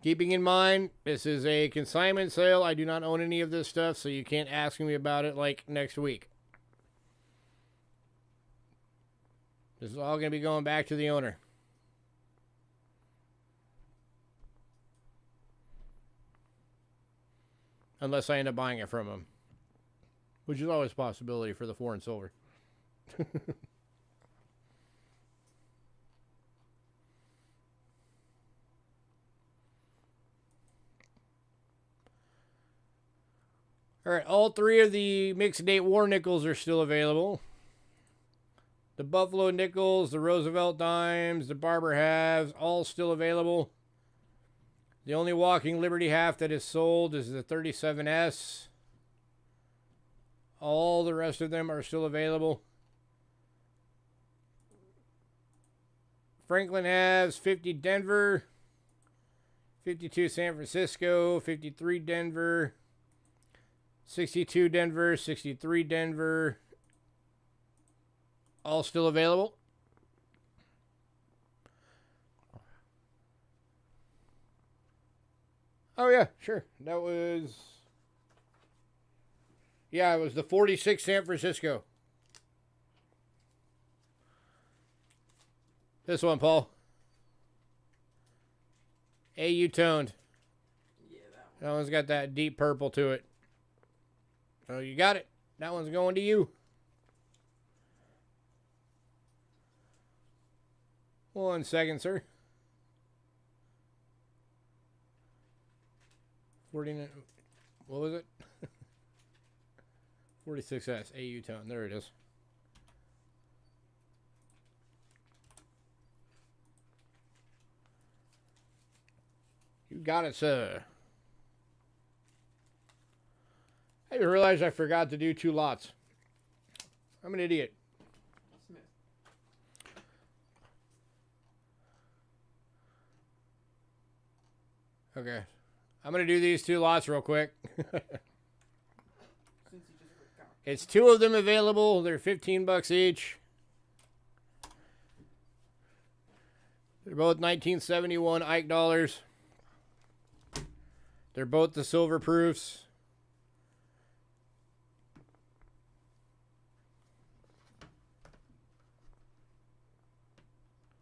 [SPEAKER 1] Keeping in mind, this is a consignment sale. I do not own any of this stuff, so you can't ask me about it like next week. This is all going to be going back to the owner. Unless I end up buying it from him. Which is always a possibility for the foreign silver. All right, all 3 of the mixed date war nickels are still available. The Buffalo nickels, the Roosevelt dimes, the Barber halves, all still available. The only walking Liberty half that is sold is the 37S. All the rest of them are still available. Franklin halves, 50 Denver, 52 San Francisco, 53 Denver, 62 Denver, 63 Denver. All still available. Oh, yeah, sure. That was... Yeah, it was the 46 San Francisco. This one, Paul. AU toned.
[SPEAKER 2] Yeah,
[SPEAKER 1] That one's got that deep purple to it. So you got it. That one's going to you. One second, sir. 49. What was it? 46S AU tone. There it is. You got it, sir. I realized I forgot to do 2 lots. I'm an idiot.
[SPEAKER 2] Smith.
[SPEAKER 1] Okay. I'm going to do these 2 lots real quick.
[SPEAKER 2] Since you just forgot.
[SPEAKER 1] It's 2 of them available. They're $15 each. They're both 1971 Ike dollars. They're both the silver proofs.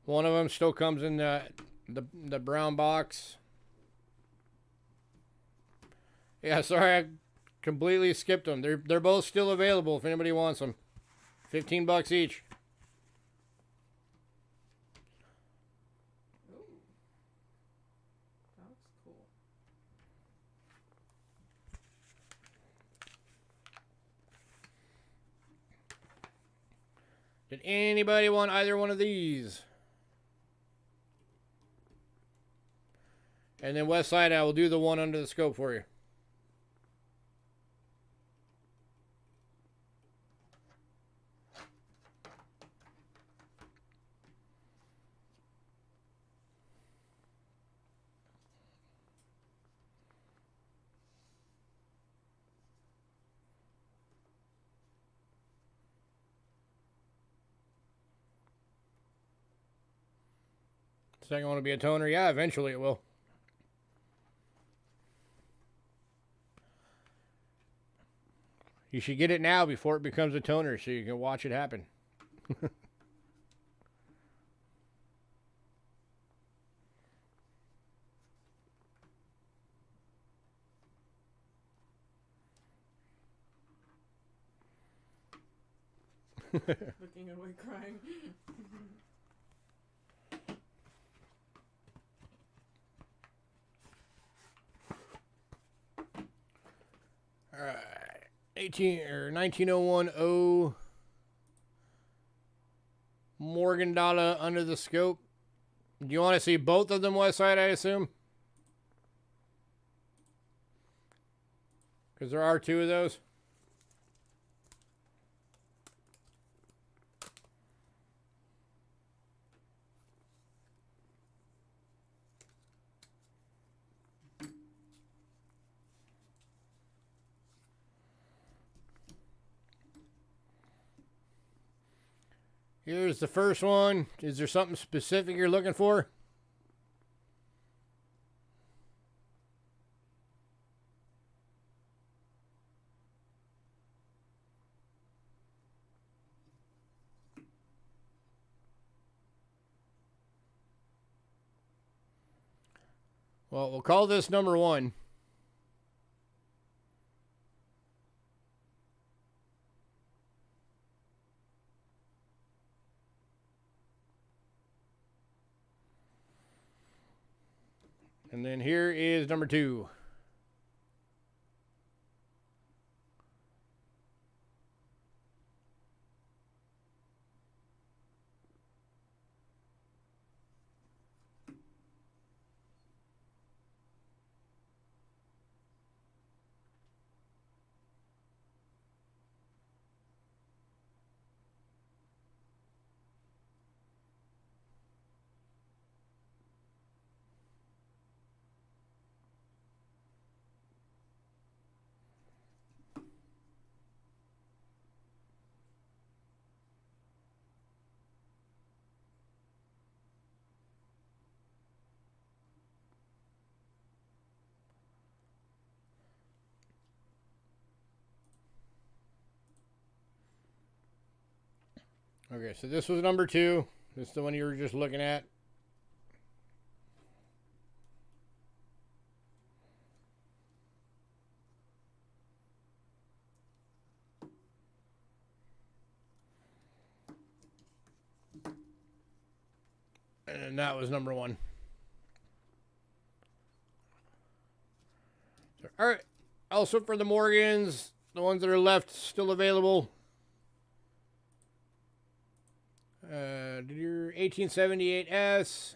[SPEAKER 1] One of them still comes in the brown box. Yeah, sorry, I completely skipped them. They're both still available if anybody wants them. $15 each.
[SPEAKER 2] Ooh. That looks cool.
[SPEAKER 1] Did anybody want either one of these? And then West Side, I will do the one under the scope for you. Second one will be a toner. Yeah, eventually it will. You should get it now before it becomes a toner so you can watch it happen.
[SPEAKER 2] Looking away crying.
[SPEAKER 1] All right. 1901 O Morgan dollar under the scope. Do you want to see both of them, West Side, I assume? Because there are 2 of those. Here's the first one. Is there something specific you're looking for? Well, we'll call this number 1. And then here is number 2. Okay, so this was number 2. This is the one you were just looking at. And that was number 1. So, all right. Also for the Morgans, the ones that are left still available. Your 1878S,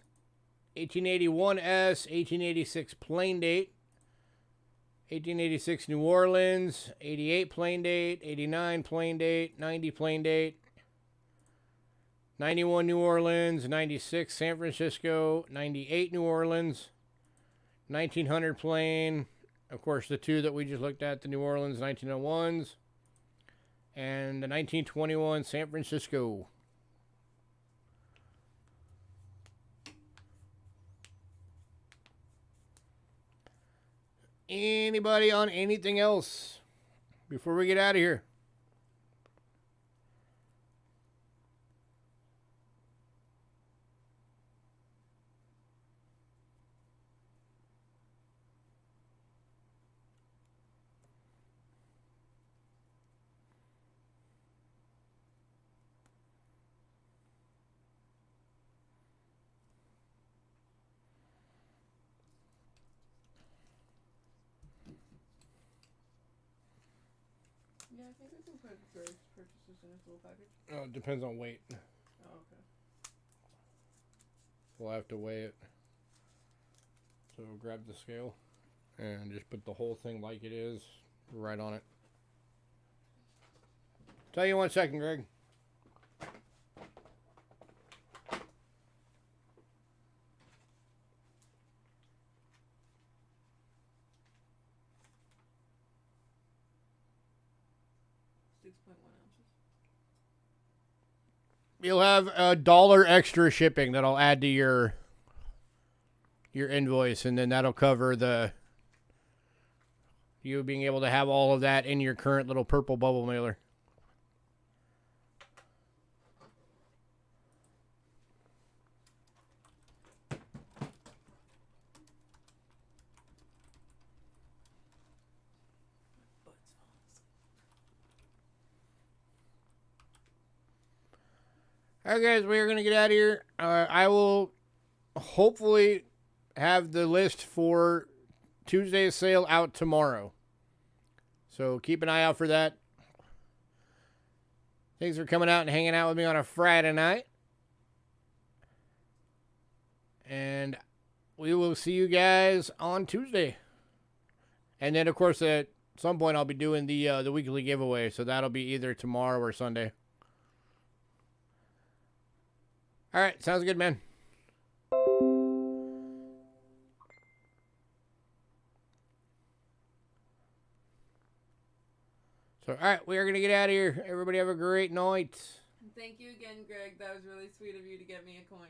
[SPEAKER 1] 1881S, 1886 plain date, 1886 New Orleans, 88 plain date, 89 plain date, 90 plain date, 91 New Orleans, 96 San Francisco, 98 New Orleans, 1900 plain, of course the 2 that we just looked at, the New Orleans 1901s, and the 1921 San Francisco. Anybody on anything else before we get out of here?
[SPEAKER 2] Yeah, I think we can put Greg's purchases in his little package.
[SPEAKER 1] Oh, it depends on weight.
[SPEAKER 2] Oh, okay.
[SPEAKER 1] We'll have to weigh it. So grab the scale and just put the whole thing like it is right on it. Tell you 1 second, Greg. You'll have $1 extra shipping that'll add to your invoice, and then that'll cover you being able to have all of that in your current little purple bubble mailer. Alright guys, we are going to get out of here. I will hopefully have the list for Tuesday's sale out tomorrow. So keep an eye out for that. Thanks for coming out and hanging out with me on a Friday night. And we will see you guys on Tuesday. And then, of course, at some point I'll be doing the weekly giveaway. So that'll be either tomorrow or Sunday. All right, sounds good, man. So, all right, we are going to get out of here. Everybody have a great night.
[SPEAKER 2] Thank you again, Greg. That was really sweet of you to get me a coin.